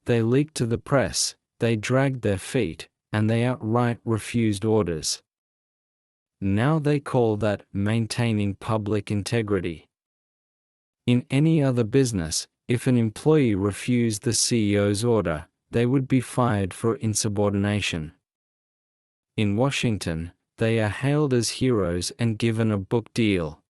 Speaker 1: They leaked to the press, they dragged their feet, and they outright refused orders. Now they call that maintaining public integrity. In any other business, if an employee refused the CEO's order, they would be fired for insubordination. In Washington, they are hailed as heroes and given a book deal.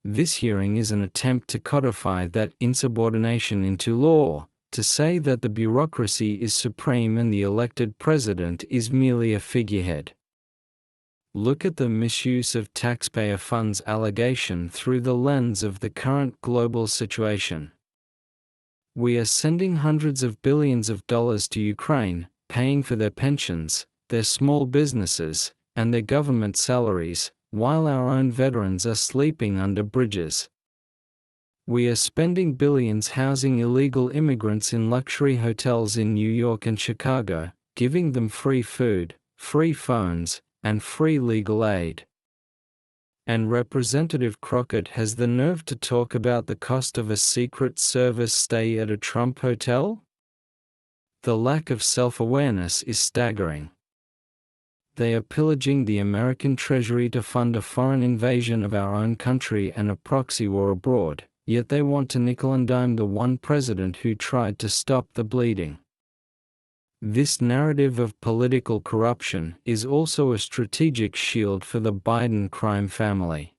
Speaker 1: This hearing is an attempt to codify that insubordination into law, to say that the bureaucracy is supreme and the elected president is merely a figurehead. Look at the misuse of taxpayer funds allegation through the lens of the current global situation. We are sending hundreds of billions of dollars to Ukraine, paying for their pensions, their small businesses, and their government salaries, while our own veterans are sleeping under bridges. We are spending billions housing illegal immigrants in luxury hotels in New York and Chicago, giving them free food, free phones, and free legal aid. And Representative Crockett has the nerve to talk about the cost of a Secret Service stay at a Trump hotel? The lack of self-awareness is staggering. They are pillaging the American Treasury to fund a foreign invasion of our own country and a proxy war abroad, yet they want to nickel and dime the one president who tried to stop the bleeding. This narrative of political corruption is also a strategic shield for the Biden crime family.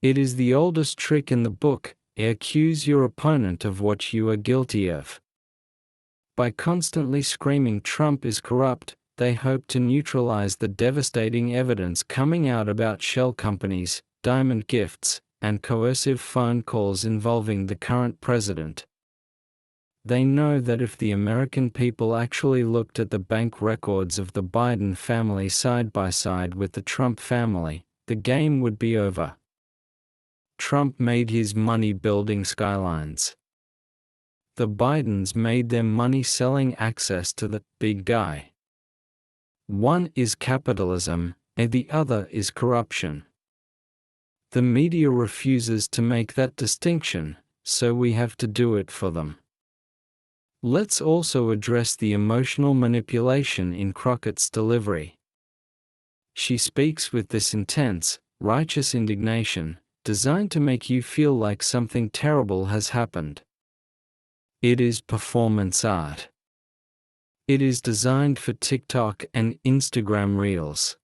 Speaker 1: It is the oldest trick in the book: accuse your opponent of what you are guilty of. By constantly screaming Trump is corrupt, they hope to neutralize the devastating evidence coming out about shell companies, diamond gifts, and coercive phone calls involving the current president. They know that if the American people actually looked at the bank records of the Biden family side by side with the Trump family, the game would be over. Trump made his money building skylines. The Bidens made their money selling access to the big guy. One is capitalism, and the other is corruption. The media refuses to make that distinction, so we have to do it for them. Let's also address the emotional manipulation in Crockett's delivery. She speaks with this intense, righteous indignation, designed to make you feel like something terrible has happened. It is performance art. It is designed for TikTok and Instagram Reels.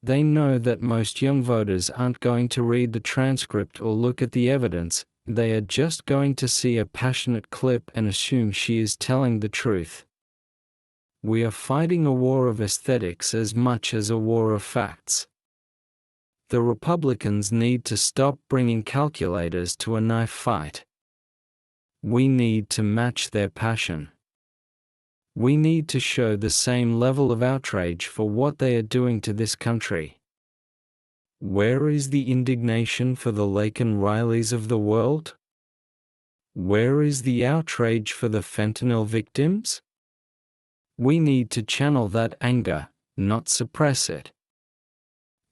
Speaker 1: They know that most young voters aren't going to read the transcript or look at the evidence. They are just going to see a passionate clip and assume she is telling the truth. We are fighting a war of aesthetics as much as a war of facts. The Republicans need to stop bringing calculators to a knife fight. We need to match their passion. We need to show the same level of outrage for what they are doing to this country. Where is the indignation for the Laken Rileys of the world? Where is the outrage for the fentanyl victims? We need to channel that anger, not suppress it.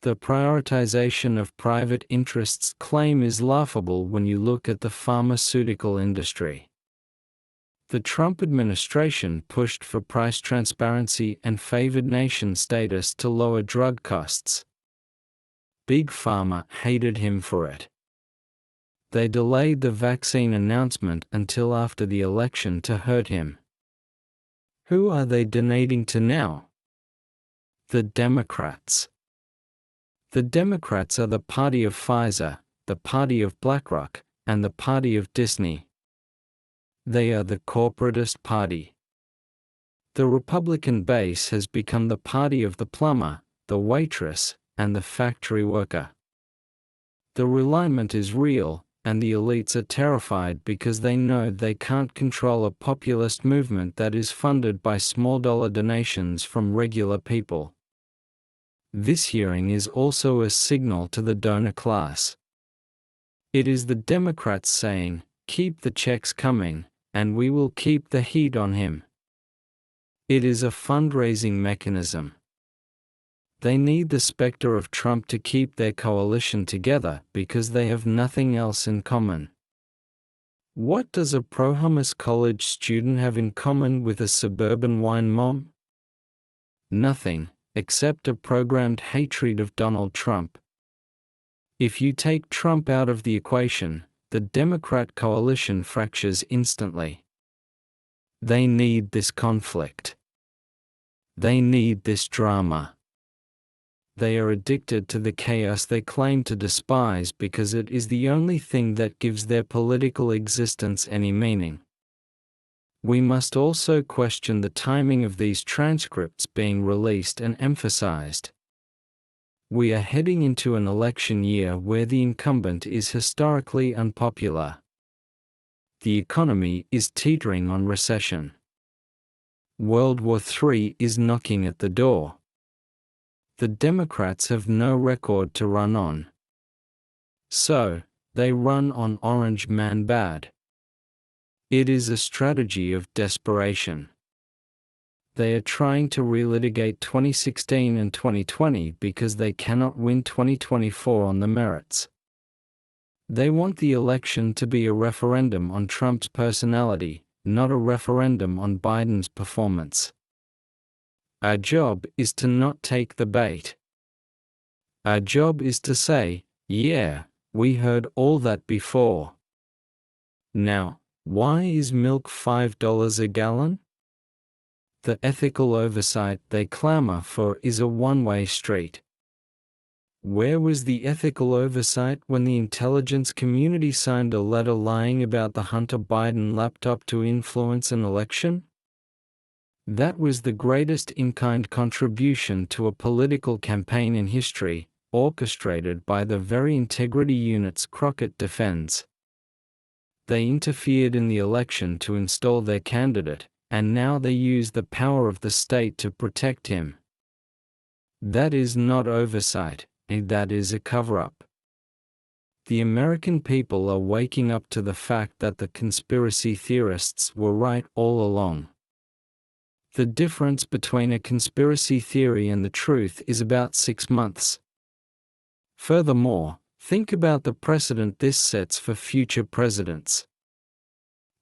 Speaker 1: The prioritization of private interests claim is laughable when you look at the pharmaceutical industry. The Trump administration pushed for price transparency and favored nation status to lower drug costs. Big Pharma hated him for it. They delayed the vaccine announcement until after the election to hurt him. Who are they donating to now? The Democrats. The Democrats are the party of Pfizer, the party of BlackRock, and the party of Disney. They are the corporatist party. The Republican base has become the party of the plumber, the waitress, and the factory worker. The realignment is real, and the elites are terrified because they know they can't control a populist movement that is funded by small-dollar donations from regular people. This hearing is also a signal to the donor class. It is the Democrats saying, "Keep the checks coming, and we will keep the heat on him." It is a fundraising mechanism. They need the specter of Trump to keep their coalition together because they have nothing else in common. What does a pro-hummus college student have in common with a suburban wine mom? Nothing, except a programmed hatred of Donald Trump. If you take Trump out of the equation, the Democrat coalition fractures instantly. They need this conflict. They need this drama. They are addicted to the chaos they claim to despise because it is the only thing that gives their political existence any meaning. We must also question the timing of these transcripts being released and emphasized. We are heading into an election year where the incumbent is historically unpopular. The economy is teetering on recession. World War III is knocking at the door. The Democrats have no record to run on. So, they run on Orange Man bad. It is a strategy of desperation. They are trying to relitigate 2016 and 2020 because they cannot win 2024 on the merits. They want the election to be a referendum on Trump's personality, not a referendum on Biden's performance. Our job is to not take the bait. Our job is to say, "Yeah, we heard all that before." Now, why is milk $5 a gallon? The ethical oversight they clamor for is a one-way street. Where was the ethical oversight when the intelligence community signed a letter lying about the Hunter Biden laptop to influence an election? That was the greatest in-kind contribution to a political campaign in history, orchestrated by the very integrity units Crockett defends. They interfered in the election to install their candidate, and now they use the power of the state to protect him. That is not oversight, that is a cover-up. The American people are waking up to the fact that the conspiracy theorists were right all along. The difference between a conspiracy theory and the truth is about 6 months. Furthermore, think about the precedent this sets for future presidents.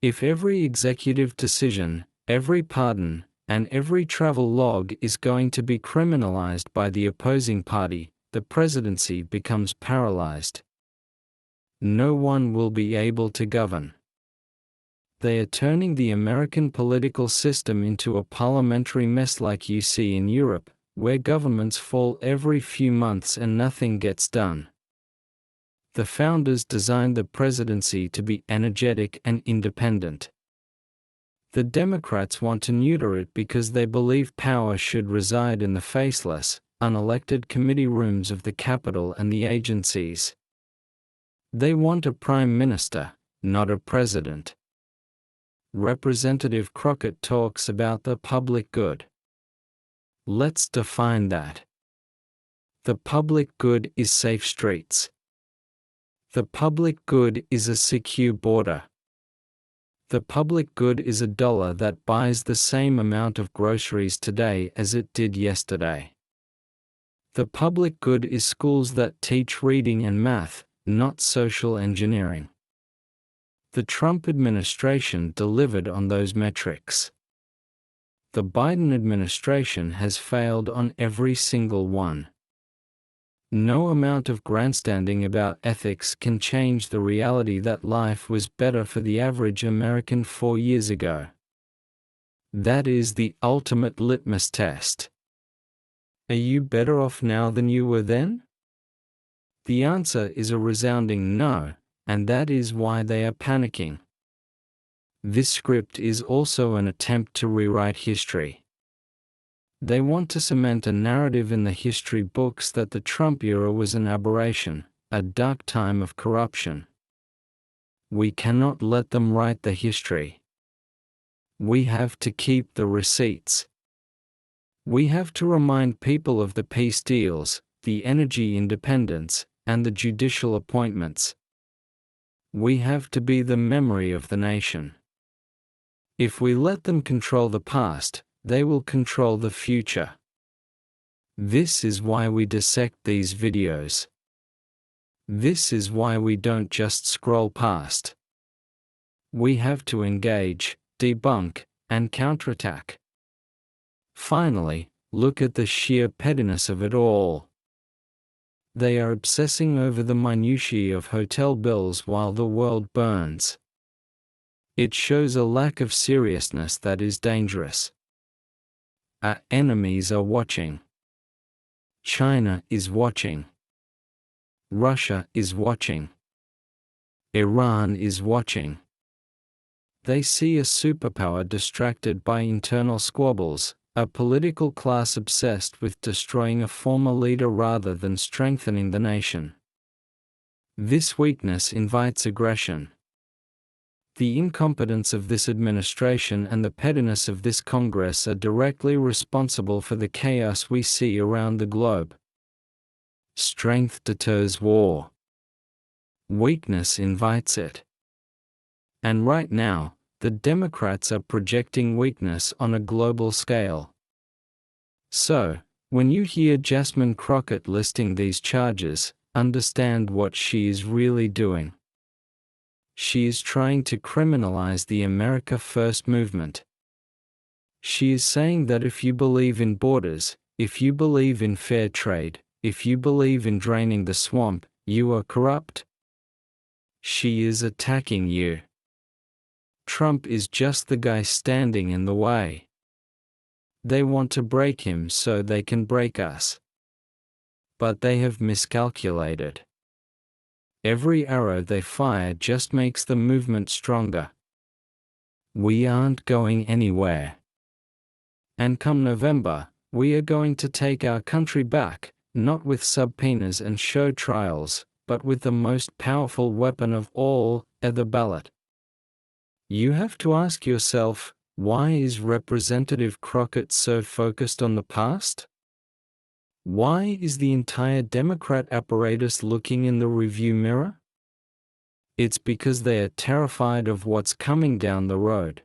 Speaker 1: If every executive decision, every pardon, and every travel log is going to be criminalized by the opposing party, the presidency becomes paralyzed. No one will be able to govern. They are turning the American political system into a parliamentary mess like you see in Europe, where governments fall every few months and nothing gets done. The founders designed the presidency to be energetic and independent. The Democrats want to neuter it because they believe power should reside in the faceless, unelected committee rooms of the Capitol and the agencies. They want a prime minister, not a president. Representative Crockett talks about the public good. Let's define that. The public good is safe streets. The public good is a secure border. The public good is $1 that buys the same amount of groceries today as it did yesterday. The public good is schools that teach reading and math, not social engineering. The Trump administration delivered on those metrics. The Biden administration has failed on every single one. No amount of grandstanding about ethics can change the reality that life was better for the average American 4 years ago. That is the ultimate litmus test. Are you better off now than you were then? The answer is a resounding no, and that is why they are panicking. This script is also an attempt to rewrite history. They want to cement a narrative in the history books that the Trump era was an aberration, a dark time of corruption. We cannot let them write the history. We have to keep the receipts. We have to remind people of the peace deals, the energy independence, and the judicial appointments. We have to be the memory of the nation. If we let them control the past, they will control the future. This is why we dissect these videos. This is why we don't just scroll past. We have to engage, debunk, and counterattack. Finally, look at the sheer pettiness of it all. They are obsessing over the minutiae of hotel bills while the world burns. It shows a lack of seriousness that is dangerous. Our enemies are watching. China is watching. Russia is watching. Iran is watching. They see a superpower distracted by internal squabbles, a political class obsessed with destroying a former leader rather than strengthening the nation. This weakness invites aggression. The incompetence of this administration and the pettiness of this Congress are directly responsible for the chaos we see around the globe. Strength deters war. Weakness invites it. And right now, the Democrats are projecting weakness on a global scale. So, when you hear Jasmine Crockett listing these charges, understand what she is really doing. She is trying to criminalize the America First movement. She is saying that if you believe in borders, if you believe in fair trade, if you believe in draining the swamp, you are corrupt. She is attacking you. Trump is just the guy standing in the way. They want to break him so they can break us. But they have miscalculated. Every arrow they fire just makes the movement stronger. We aren't going anywhere. And come November, we are going to take our country back, not with subpoenas and show trials, but with the most powerful weapon of all, the ballot. You have to ask yourself, why is Representative Crockett so focused on the past? Why is the entire Democrat apparatus looking in the review mirror? It's because they are terrified of what's coming down the road.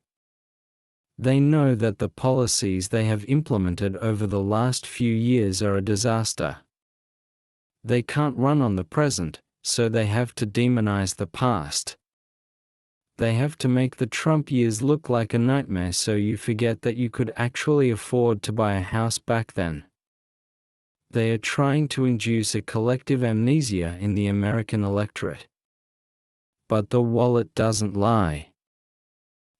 Speaker 1: They know that the policies they have implemented over the last few years are a disaster. They can't run on the present, so they have to demonize the past. They have to make the Trump years look like a nightmare so you forget that you could actually afford to buy a house back then. They are trying to induce a collective amnesia in the American electorate. But the wallet doesn't lie.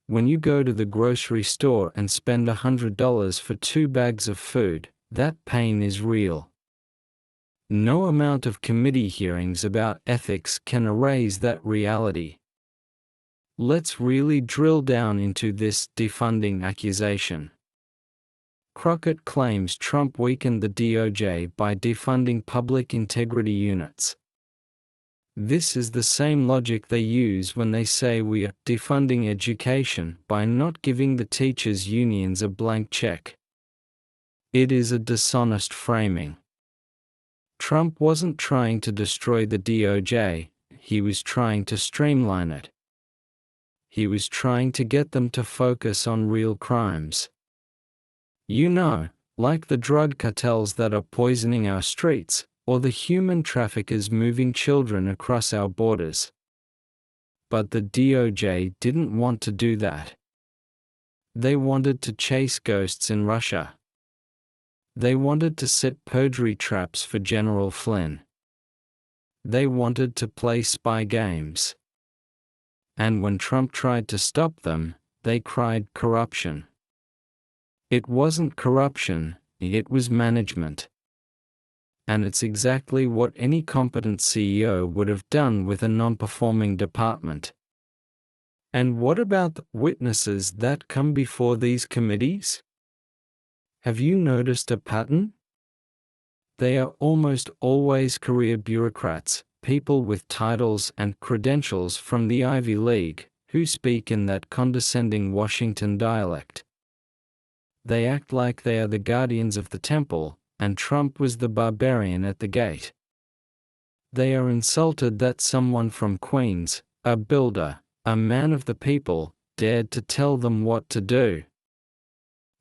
Speaker 1: When you go to the grocery store and spend $100 for 2 bags of food, that pain is real. No amount of committee hearings about ethics can erase that reality. Let's really drill down into this defunding accusation. Crockett claims Trump weakened the DOJ by defunding public integrity units. This is the same logic they use when they say we are defunding education by not giving the teachers' unions a blank check. It is a dishonest framing. Trump wasn't trying to destroy the DOJ, he was trying to streamline it. He was trying to get them to focus on real crimes. You know, like the drug cartels that are poisoning our streets, or the human traffickers moving children across our borders. But the DOJ didn't want to do that. They wanted to chase ghosts in Russia. They wanted to set perjury traps for General Flynn. They wanted to play spy games. And when Trump tried to stop them, they cried corruption. It wasn't corruption, it was management. And it's exactly what any competent CEO would have done with a non-performing department. And what about the witnesses that come before these committees? Have you noticed a pattern? They are almost always career bureaucrats, people with titles and credentials from the Ivy League, who speak in that condescending Washington dialect. They act like they are the guardians of the temple, and Trump was the barbarian at the gate. They are insulted that someone from Queens, a builder, a man of the people, dared to tell them what to do.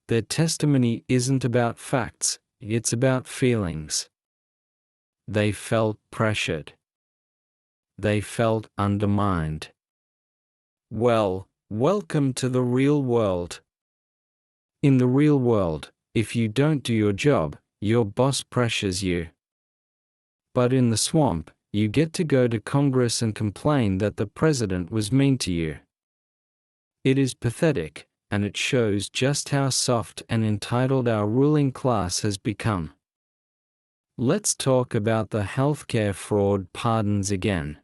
Speaker 1: Their testimony isn't about facts, it's about feelings. They felt pressured. They felt undermined. Well, welcome to the real world. In the real world, if you don't do your job, your boss pressures you. But in the swamp, you get to go to Congress and complain that the president was mean to you. It is pathetic, and it shows just how soft and entitled our ruling class has become. Let's talk about the healthcare fraud pardons again.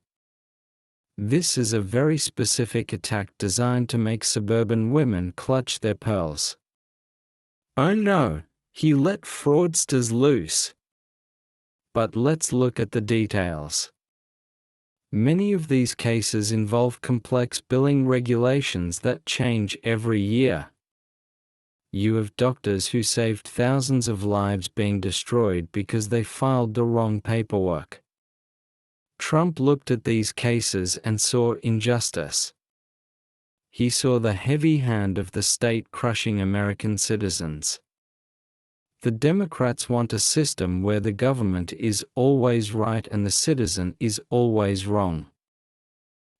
Speaker 1: This is a very specific attack designed to make suburban women clutch their pearls. Oh no, he let fraudsters loose. But let's look at the details. Many of these cases involve complex billing regulations that change every year. You have doctors who saved thousands of lives being destroyed because they filed the wrong paperwork. Trump looked at these cases and saw injustice. He saw the heavy hand of the state crushing American citizens. The Democrats want a system where the government is always right and the citizen is always wrong.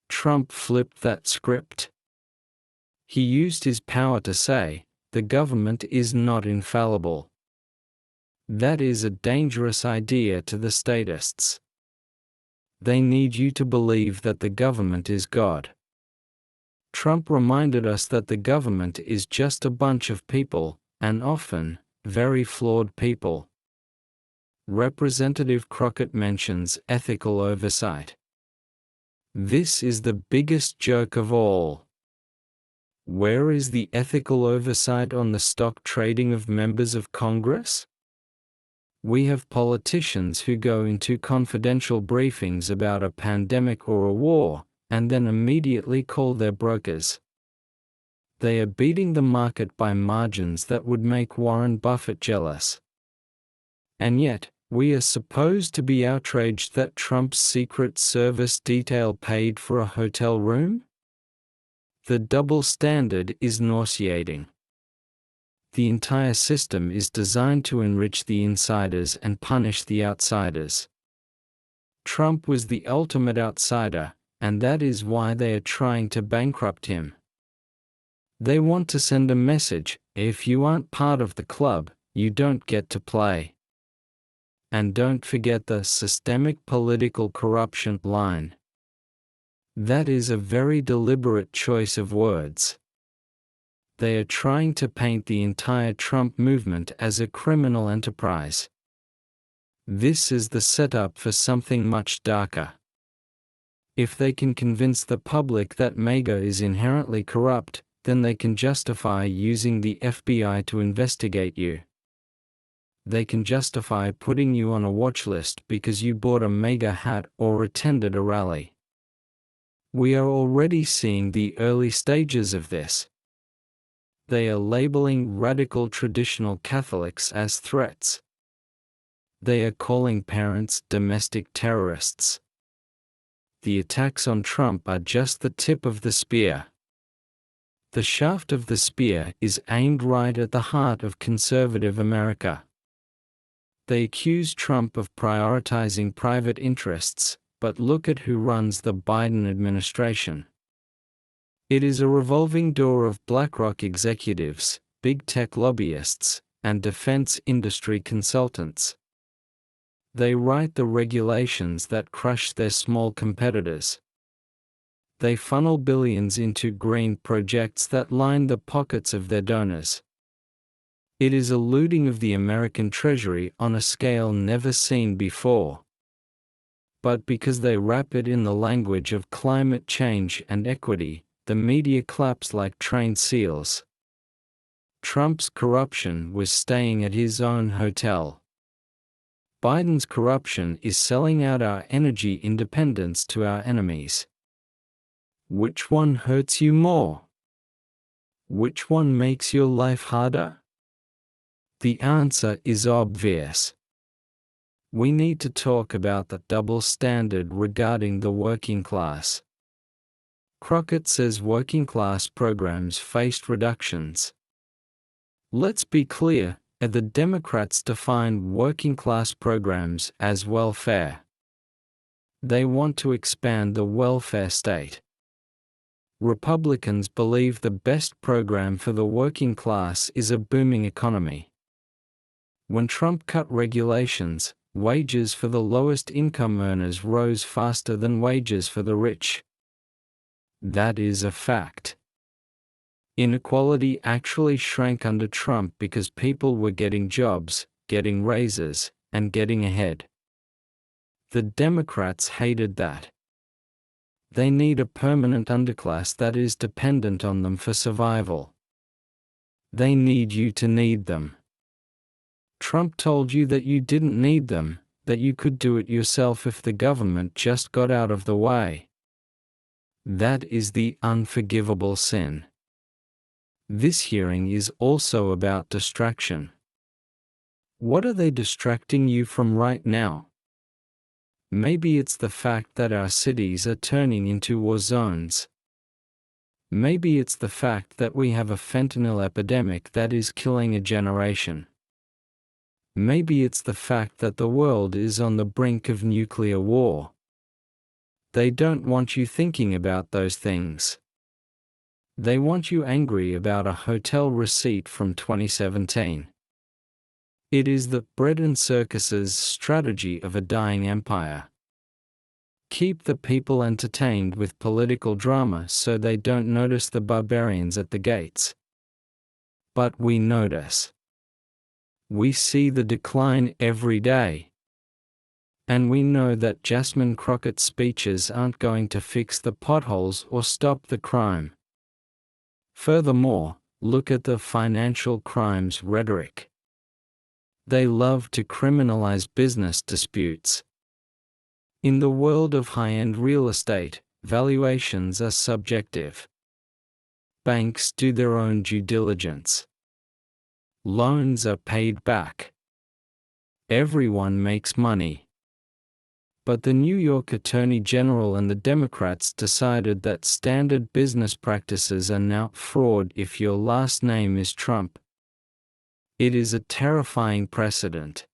Speaker 1: Trump flipped that script. He used his power to say, the government is not infallible. That is a dangerous idea to the statists. They need you to believe that the government is God. Trump reminded us that the government is just a bunch of people, and often, very flawed people. Representative Crockett mentions ethical oversight. This is the biggest joke of all. Where is the ethical oversight on the stock trading of members of Congress? We have politicians who go into confidential briefings about a pandemic or a war, and then immediately call their brokers. They are beating the market by margins that would make Warren Buffett jealous. And yet, we are supposed to be outraged that Trump's Secret Service detail paid for a hotel room? The double standard is nauseating. The entire system is designed to enrich the insiders and punish the outsiders. Trump was the ultimate outsider, and that is why they are trying to bankrupt him. They want to send a message: if you aren't part of the club, you don't get to play. And don't forget the systemic political corruption line. That is a very deliberate choice of words. They are trying to paint the entire Trump movement as a criminal enterprise. This is the setup for something much darker. If they can convince the public that MAGA is inherently corrupt, then they can justify using the FBI to investigate you. They can justify putting you on a watch list because you bought a MAGA hat or attended a rally. We are already seeing the early stages of this. They are labeling radical traditional Catholics as threats. They are calling parents domestic terrorists. The attacks on Trump are just the tip of the spear. The shaft of the spear is aimed right at the heart of conservative America. They accuse Trump of prioritizing private interests, but look at who runs the Biden administration. It is a revolving door of BlackRock executives, big tech lobbyists, and defense industry consultants. They write the regulations that crush their small competitors. They funnel billions into green projects that line the pockets of their donors. It is a looting of the American treasury on a scale never seen before. But because they wrap it in the language of climate change and equity, the media claps like trained seals. Trump's corruption was staying at his own hotel. Biden's corruption is selling out our energy independence to our enemies. Which one hurts you more? Which one makes your life harder? The answer is obvious. We need to talk about the double standard regarding the working class. Crockett says working class programs faced reductions. Let's be clear, the Democrats define working class programs as welfare. They want to expand the welfare state. Republicans believe the best program for the working class is a booming economy. When Trump cut regulations, wages for the lowest income earners rose faster than wages for the rich. That is a fact. Inequality actually shrank under Trump because people were getting jobs, getting raises, and getting ahead. The Democrats hated that. They need a permanent underclass that is dependent on them for survival. They need you to need them. Trump told you that you didn't need them, that you could do it yourself if the government just got out of the way. That is the unforgivable sin. This hearing is also about distraction. What are they distracting you from right now? Maybe it's the fact that our cities are turning into war zones. Maybe it's the fact that we have a fentanyl epidemic that is killing a generation. Maybe it's the fact that the world is on the brink of nuclear war. They don't want you thinking about those things. They want you angry about a hotel receipt from 2017. It is the bread and circuses strategy of a dying empire. Keep the people entertained with political drama so they don't notice the barbarians at the gates. But we notice. We see the decline every day. And we know that Jasmine Crockett's speeches aren't going to fix the potholes or stop the crime. Furthermore, look at the financial crimes rhetoric. They love to criminalize business disputes. In the world of high-end real estate, valuations are subjective. Banks do their own due diligence. Loans are paid back. Everyone makes money. But the New York Attorney General and the Democrats decided that standard business practices are now fraud if your last name is Trump. It is a terrifying precedent.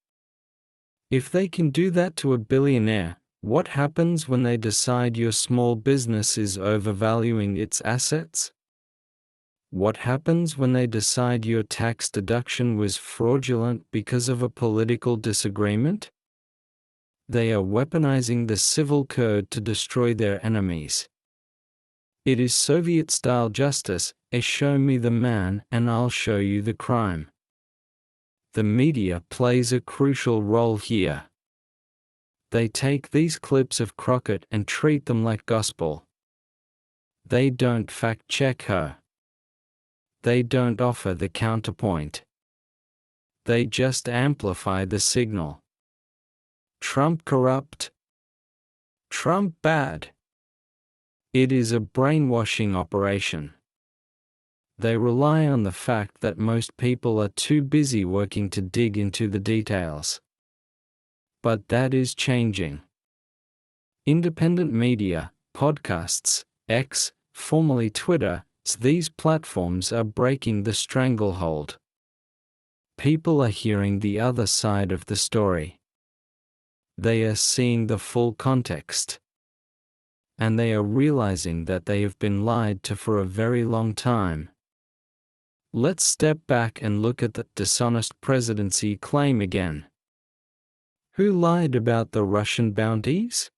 Speaker 1: If they can do that to a billionaire, what happens when they decide your small business is overvaluing its assets? What happens when they decide your tax deduction was fraudulent because of a political disagreement? They are weaponizing the civil code to destroy their enemies. It is Soviet-style justice, show me the man and I'll show you the crime. The media plays a crucial role here. They take these clips of Crockett and treat them like gospel. They don't fact-check her. They don't offer the counterpoint. They just amplify the signal. Trump corrupt. Trump bad. It is a brainwashing operation. They rely on the fact that most people are too busy working to dig into the details. But that is changing. Independent media, podcasts, X, formerly Twitter, these platforms are breaking the stranglehold. People are hearing the other side of the story. They are seeing the full context. And they are realizing that they have been lied to for a very long time. Let's step back and look at the dishonest presidency claim again. Who lied about the Russian bounties?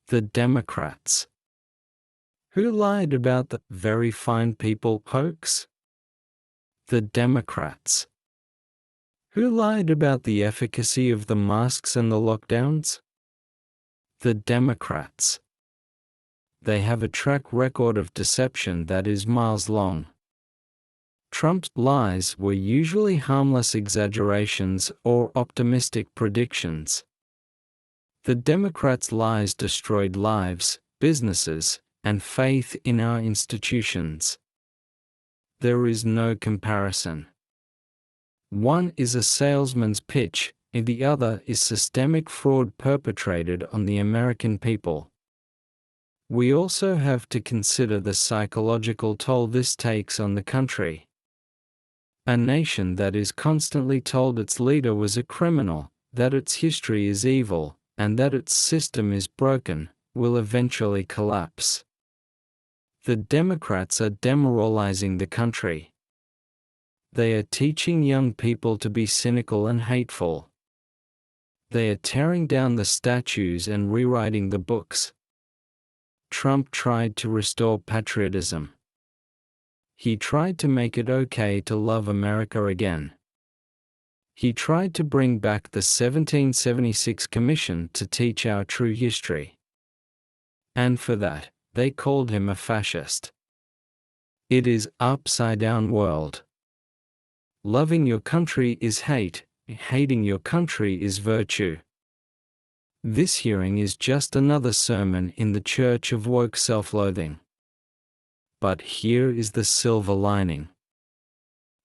Speaker 1: The Democrats. Who lied about the very fine people hoax? The Democrats. Who lied about the efficacy of the masks and the lockdowns? The Democrats. They have a track record of deception that is miles long. Trump's lies were usually harmless exaggerations or optimistic predictions. The Democrats' lies destroyed lives, businesses, and faith in our institutions. There is no comparison. One is a salesman's pitch, and the other is systemic fraud perpetrated on the American people. We also have to consider the psychological toll this takes on the country. A nation that is constantly told its leader was a criminal, that its history is evil, and that its system is broken, will eventually collapse. The Democrats are demoralizing the country. They are teaching young people to be cynical and hateful. They are tearing down the statues and rewriting the books. Trump tried to restore patriotism. He tried to make it okay to love America again. He tried to bring back the 1776 Commission to teach our true history. And for that, they called him a fascist. It is upside-down world. Loving your country is hate, hating your country is virtue. This hearing is just another sermon in the church of woke self-loathing. But here is the silver lining.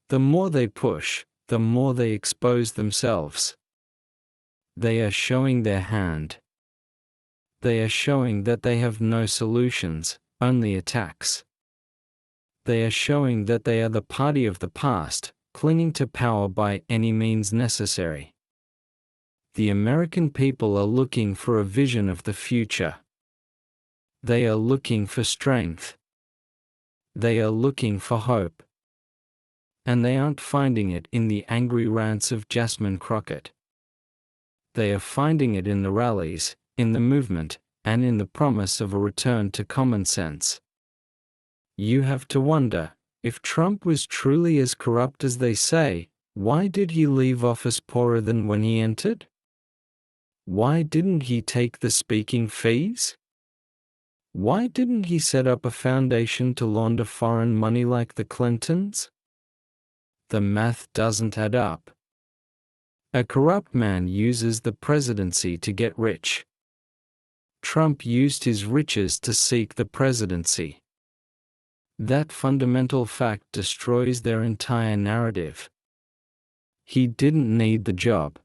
Speaker 1: The more they push, the more they expose themselves. They are showing their hand. They are showing that they have no solutions, only attacks. They are showing that they are the party of the past, clinging to power by any means necessary. The American people are looking for a vision of the future. They are looking for strength. They are looking for hope. And they aren't finding it in the angry rants of Jasmine Crockett. They are finding it in the rallies, in the movement, and in the promise of a return to common sense. You have to wonder, if Trump was truly as corrupt as they say, why did he leave office poorer than when he entered? Why didn't he take the speaking fees? Why didn't he set up a foundation to launder foreign money like the Clintons? The math doesn't add up. A corrupt man uses the presidency to get rich. Trump used his riches to seek the presidency. That fundamental fact destroys their entire narrative. He didn't need the job.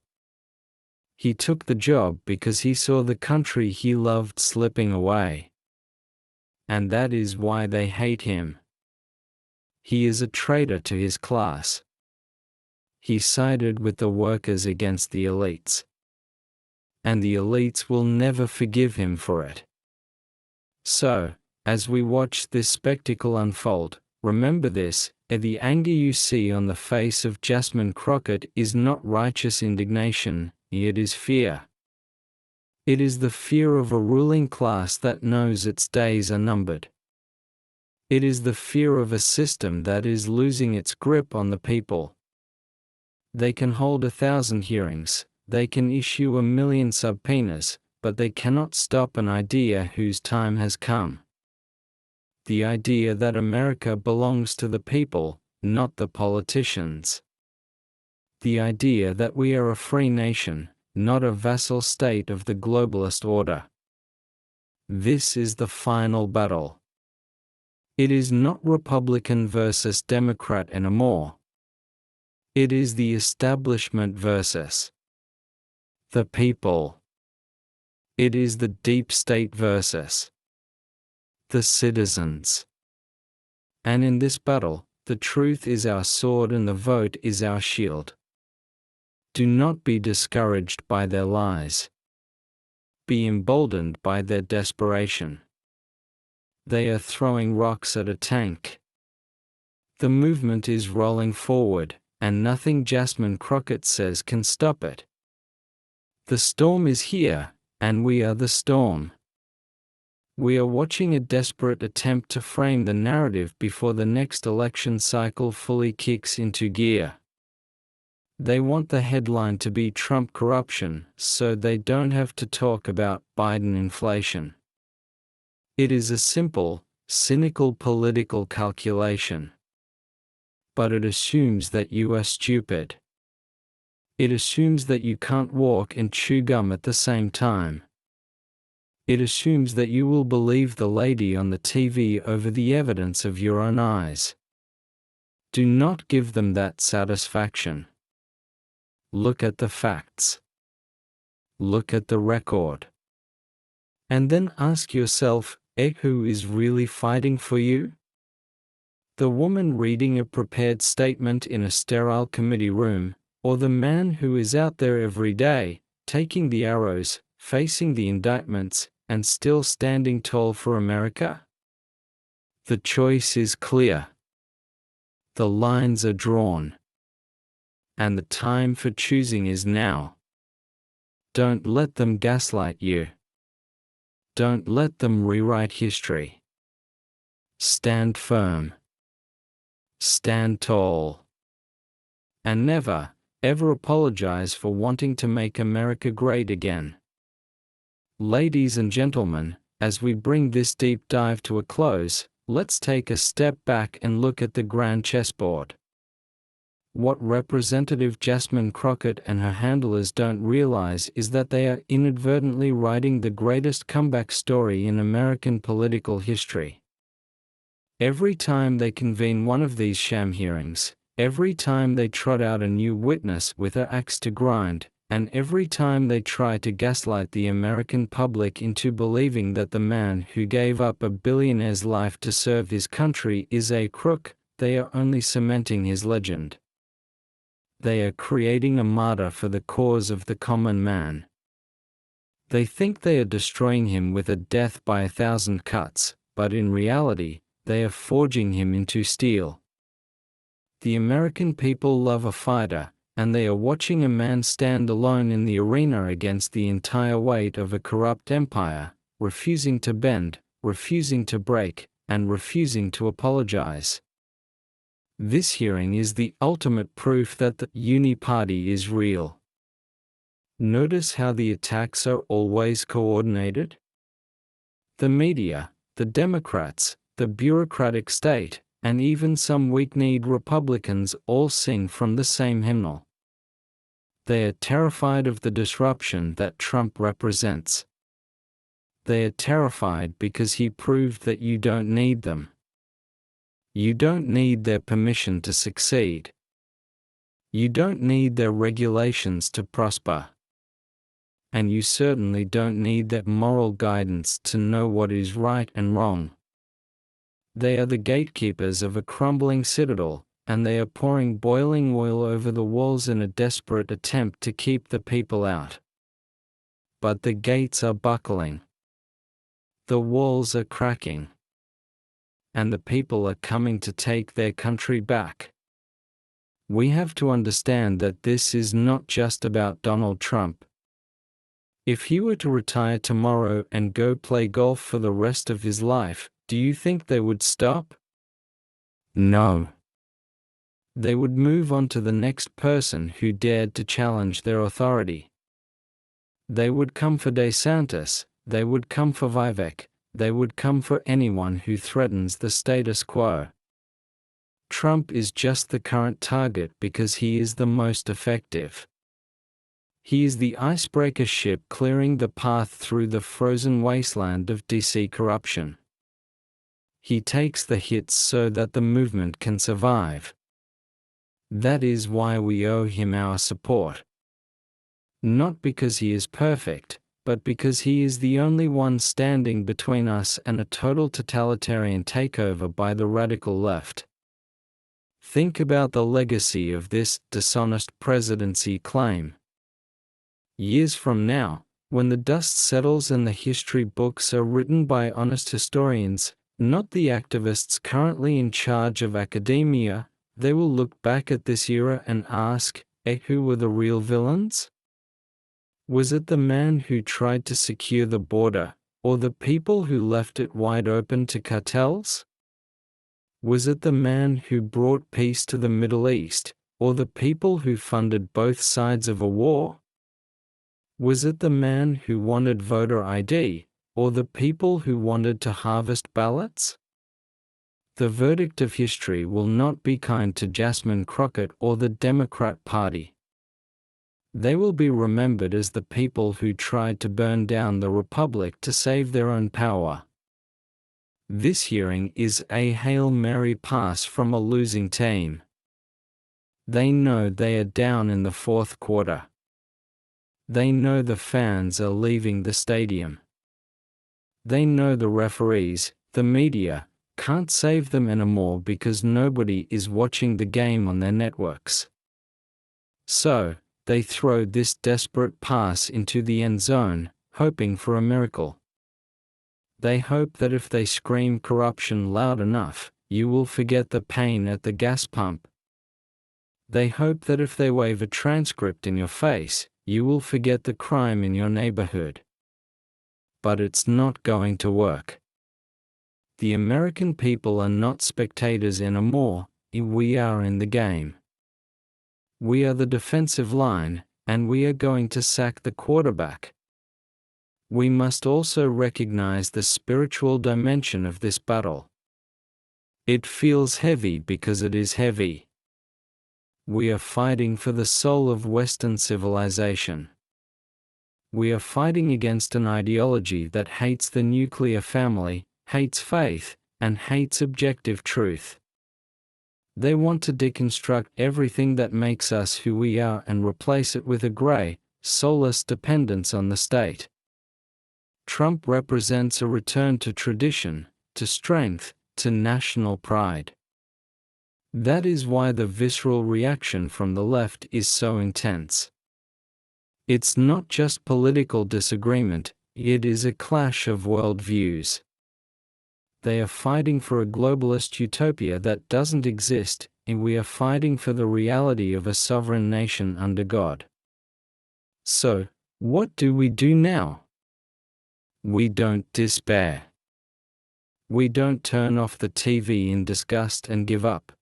Speaker 1: He took the job because he saw the country he loved slipping away. And that is why they hate him. He is a traitor to his class. He sided with the workers against the elites. And the elites will never forgive him for it. So, as we watch this spectacle unfold, remember this: the anger you see on the face of Jasmine Crockett is not righteous indignation, it is fear. It is the fear of a ruling class that knows its days are numbered. It is the fear of a system that is losing its grip on the people. They can hold 1,000 hearings, they can issue 1,000,000 subpoenas, but they cannot stop an idea whose time has come. The idea that America belongs to the people, not the politicians. The idea that we are a free nation, not a vassal state of the globalist order. This is the final battle. It is not Republican versus Democrat anymore. It is the establishment versus the people. It is the deep state versus the citizens. And in this battle, the truth is our sword and the vote is our shield. Do not be discouraged by their lies. Be emboldened by their desperation. They are throwing rocks at a tank. The movement is rolling forward, and nothing Jasmine Crockett says can stop it. The storm is here, and we are the storm. We are watching a desperate attempt to frame the narrative before the next election cycle fully kicks into gear. They want the headline to be Trump corruption, so they don't have to talk about Biden inflation. It is a simple, cynical political calculation. But it assumes that you are stupid. It assumes that you can't walk and chew gum at the same time. It assumes that you will believe the lady on the TV over the evidence of your own eyes. Do not give them that satisfaction. Look at the facts. Look at the record. And then ask yourself, who is really fighting for you? The woman reading a prepared statement in a sterile committee room, or the man who is out there every day, taking the arrows, facing the indictments, and still standing tall for America? The choice is clear. The lines are drawn. And the time for choosing is now. Don't let them gaslight you. Don't let them rewrite history. Stand firm. Stand tall. And never, ever apologize for wanting to make America great again. Ladies and gentlemen, as we bring this deep dive to a close, let's take a step back and look at the grand chessboard. What Representative Jasmine Crockett and her handlers don't realize is that they are inadvertently writing the greatest comeback story in American political history. Every time they convene one of these sham hearings, every time they trot out a new witness with her axe to grind, and every time they try to gaslight the American public into believing that the man who gave up a billionaire's life to serve his country is a crook, they are only cementing his legend. They are creating a martyr for the cause of the common man. They think they are destroying him with a death by 1,000 cuts, but in reality, they are forging him into steel. The American people love a fighter, and they are watching a man stand alone in the arena against the entire weight of a corrupt empire, refusing to bend, refusing to break, and refusing to apologize. This hearing is the ultimate proof that the Uni-Party is real. Notice how the attacks are always coordinated? The media, the Democrats, the bureaucratic state, and even some weak-kneed Republicans all sing from the same hymnal. They are terrified of the disruption that Trump represents. They are terrified because he proved that you don't need them. You don't need their permission to succeed. You don't need their regulations to prosper. And you certainly don't need their moral guidance to know what is right and wrong. They are the gatekeepers of a crumbling citadel, and they are pouring boiling oil over the walls in a desperate attempt to keep the people out. But the gates are buckling. The walls are cracking. And the people are coming to take their country back. We have to understand that this is not just about Donald Trump. If he were to retire tomorrow and go play golf for the rest of his life, do you think they would stop? No. They would move on to the next person who dared to challenge their authority. They would come for DeSantis, they would come for Vivek, they would come for anyone who threatens the status quo. Trump is just the current target because he is the most effective. He is the icebreaker ship clearing the path through the frozen wasteland of DC corruption. He takes the hits so that the movement can survive. That is why we owe him our support. Not because he is perfect, but because he is the only one standing between us and a total totalitarian takeover by the radical left. Think about the legacy of this dishonest presidency claim. Years from now, when the dust settles and the history books are written by honest historians, not the activists currently in charge of academia, they will look back at this era and ask, who were the real villains? Was it the man who tried to secure the border, or the people who left it wide open to cartels? Was it the man who brought peace to the Middle East, or the people who funded both sides of a war? Was it the man who wanted voter ID, or the people who wanted to harvest ballots? The verdict of history will not be kind to Jasmine Crockett or the Democrat Party. They will be remembered as the people who tried to burn down the Republic to save their own power. This hearing is a Hail Mary pass from a losing team. They know they are down in the fourth quarter. They know the fans are leaving the stadium. They know the referees, the media, can't save them anymore because nobody is watching the game on their networks. So, they throw this desperate pass into the end zone, hoping for a miracle. They hope that if they scream corruption loud enough, you will forget the pain at the gas pump. They hope that if they wave a transcript in your face, you will forget the crime in your neighborhood. But it's not going to work. The American people are not spectators anymore, we are in the game. We are the defensive line, and we are going to sack the quarterback. We must also recognize the spiritual dimension of this battle. It feels heavy because it is heavy. We are fighting for the soul of Western civilization. We are fighting against an ideology that hates the nuclear family, hates faith, and hates objective truth. They want to deconstruct everything that makes us who we are and replace it with a gray, soulless dependence on the state. Trump represents a return to tradition, to strength, to national pride. That is why the visceral reaction from the left is so intense. It's not just political disagreement, it is a clash of worldviews. They are fighting for a globalist utopia that doesn't exist, and we are fighting for the reality of a sovereign nation under God. So, what do we do now? We don't despair. We don't turn off the TV in disgust and give up.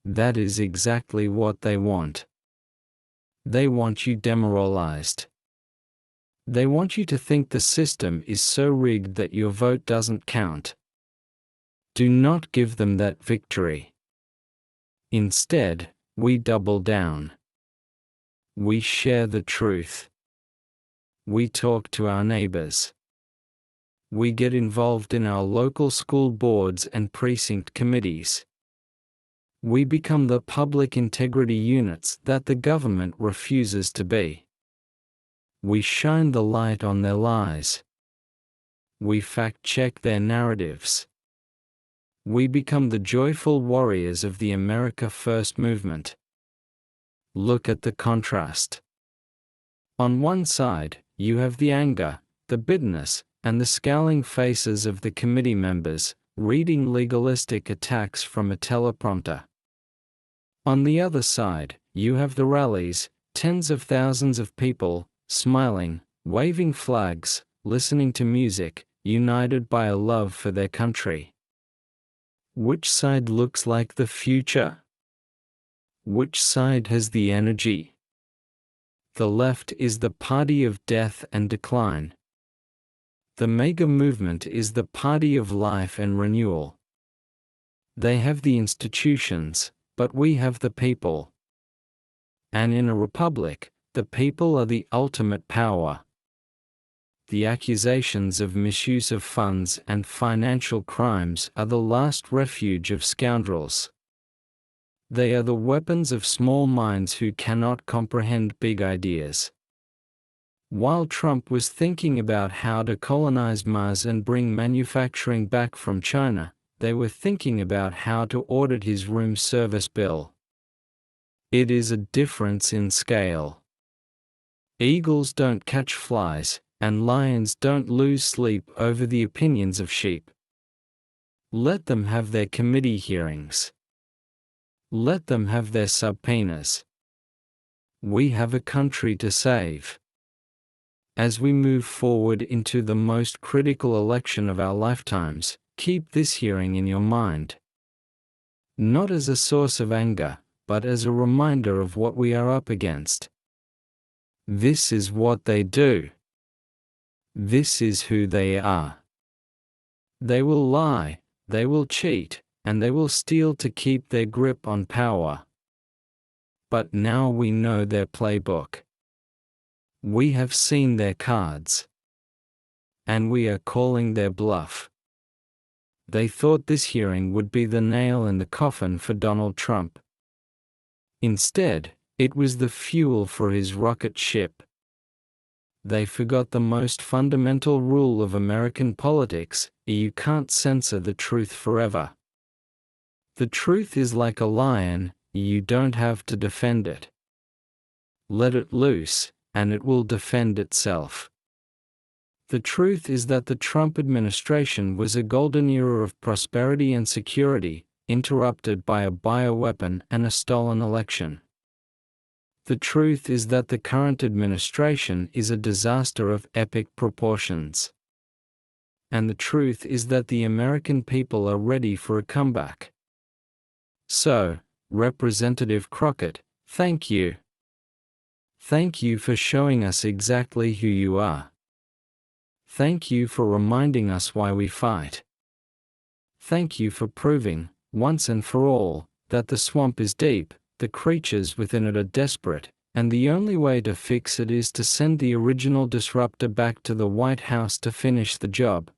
Speaker 1: That is exactly what they want. They want you demoralized. They want you to think the system is so rigged that your vote doesn't count. Do not give them that victory. Instead, we double down. We share the truth. We talk to our neighbors. We get involved in our local school boards and precinct committees. We become the public integrity units that the government refuses to be. We shine the light on their lies. We fact-check their narratives. We become the joyful warriors of the America First movement. Look at the contrast. On one side, you have the anger, the bitterness, and the scowling faces of the committee members, reading legalistic attacks from a teleprompter. On the other side, you have the rallies, tens of thousands of people, smiling, waving flags, listening to music, united by a love for their country. Which side looks like the future? Which side has the energy? The left is the party of death and decline. The MAGA movement is the party of life and renewal. They have the institutions, but we have the people. And in a republic, the people are the ultimate power. The accusations of misuse of funds and financial crimes are the last refuge of scoundrels. They are the weapons of small minds who cannot comprehend big ideas. While Trump was thinking about how to colonize Mars and bring manufacturing back from China, they were thinking about how to audit his room service bill. It is a difference in scale. Eagles don't catch flies, and lions don't lose sleep over the opinions of sheep. Let them have their committee hearings. Let them have their subpoenas. We have a country to save. As we move forward into the most critical election of our lifetimes, keep this hearing in your mind. Not as a source of anger, but as a reminder of what we are up against. This is what they do. This is who they are. They will lie, they will cheat, and they will steal to keep their grip on power. But now we know their playbook. We have seen their cards. And we are calling their bluff. They thought this hearing would be the nail in the coffin for Donald Trump. Instead, it was the fuel for his rocket ship. They forgot the most fundamental rule of American politics: you can't censor the truth forever. The truth is like a lion, you don't have to defend it. Let it loose, and it will defend itself. The truth is that the Trump administration was a golden era of prosperity and security, interrupted by a bioweapon and a stolen election. The truth is that the current administration is a disaster of epic proportions. And the truth is that the American people are ready for a comeback. So, Representative Crockett, thank you. Thank you for showing us exactly who you are. Thank you for reminding us why we fight. Thank you for proving, once and for all, that the swamp is deep, the creatures within it are desperate, and the only way to fix it is to send the original disruptor back to the White House to finish the job.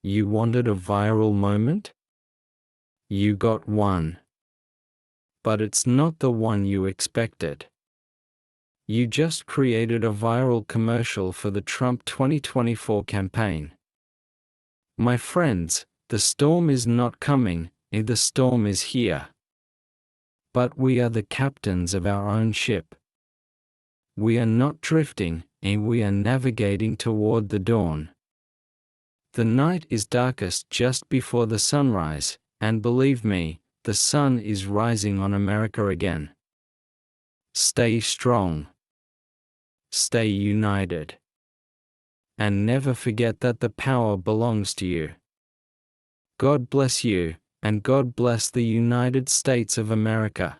Speaker 1: You wanted a viral moment? You got one. But it's not the one you expected. You just created a viral commercial for the Trump 2024 campaign. My friends, the storm is not coming, the storm is here. But we are the captains of our own ship. We are not drifting, we are navigating toward the dawn. The night is darkest just before the sunrise, and believe me, the sun is rising on America again. Stay strong. Stay united. And never forget that the power belongs to you. God bless you, and God bless the United States of America.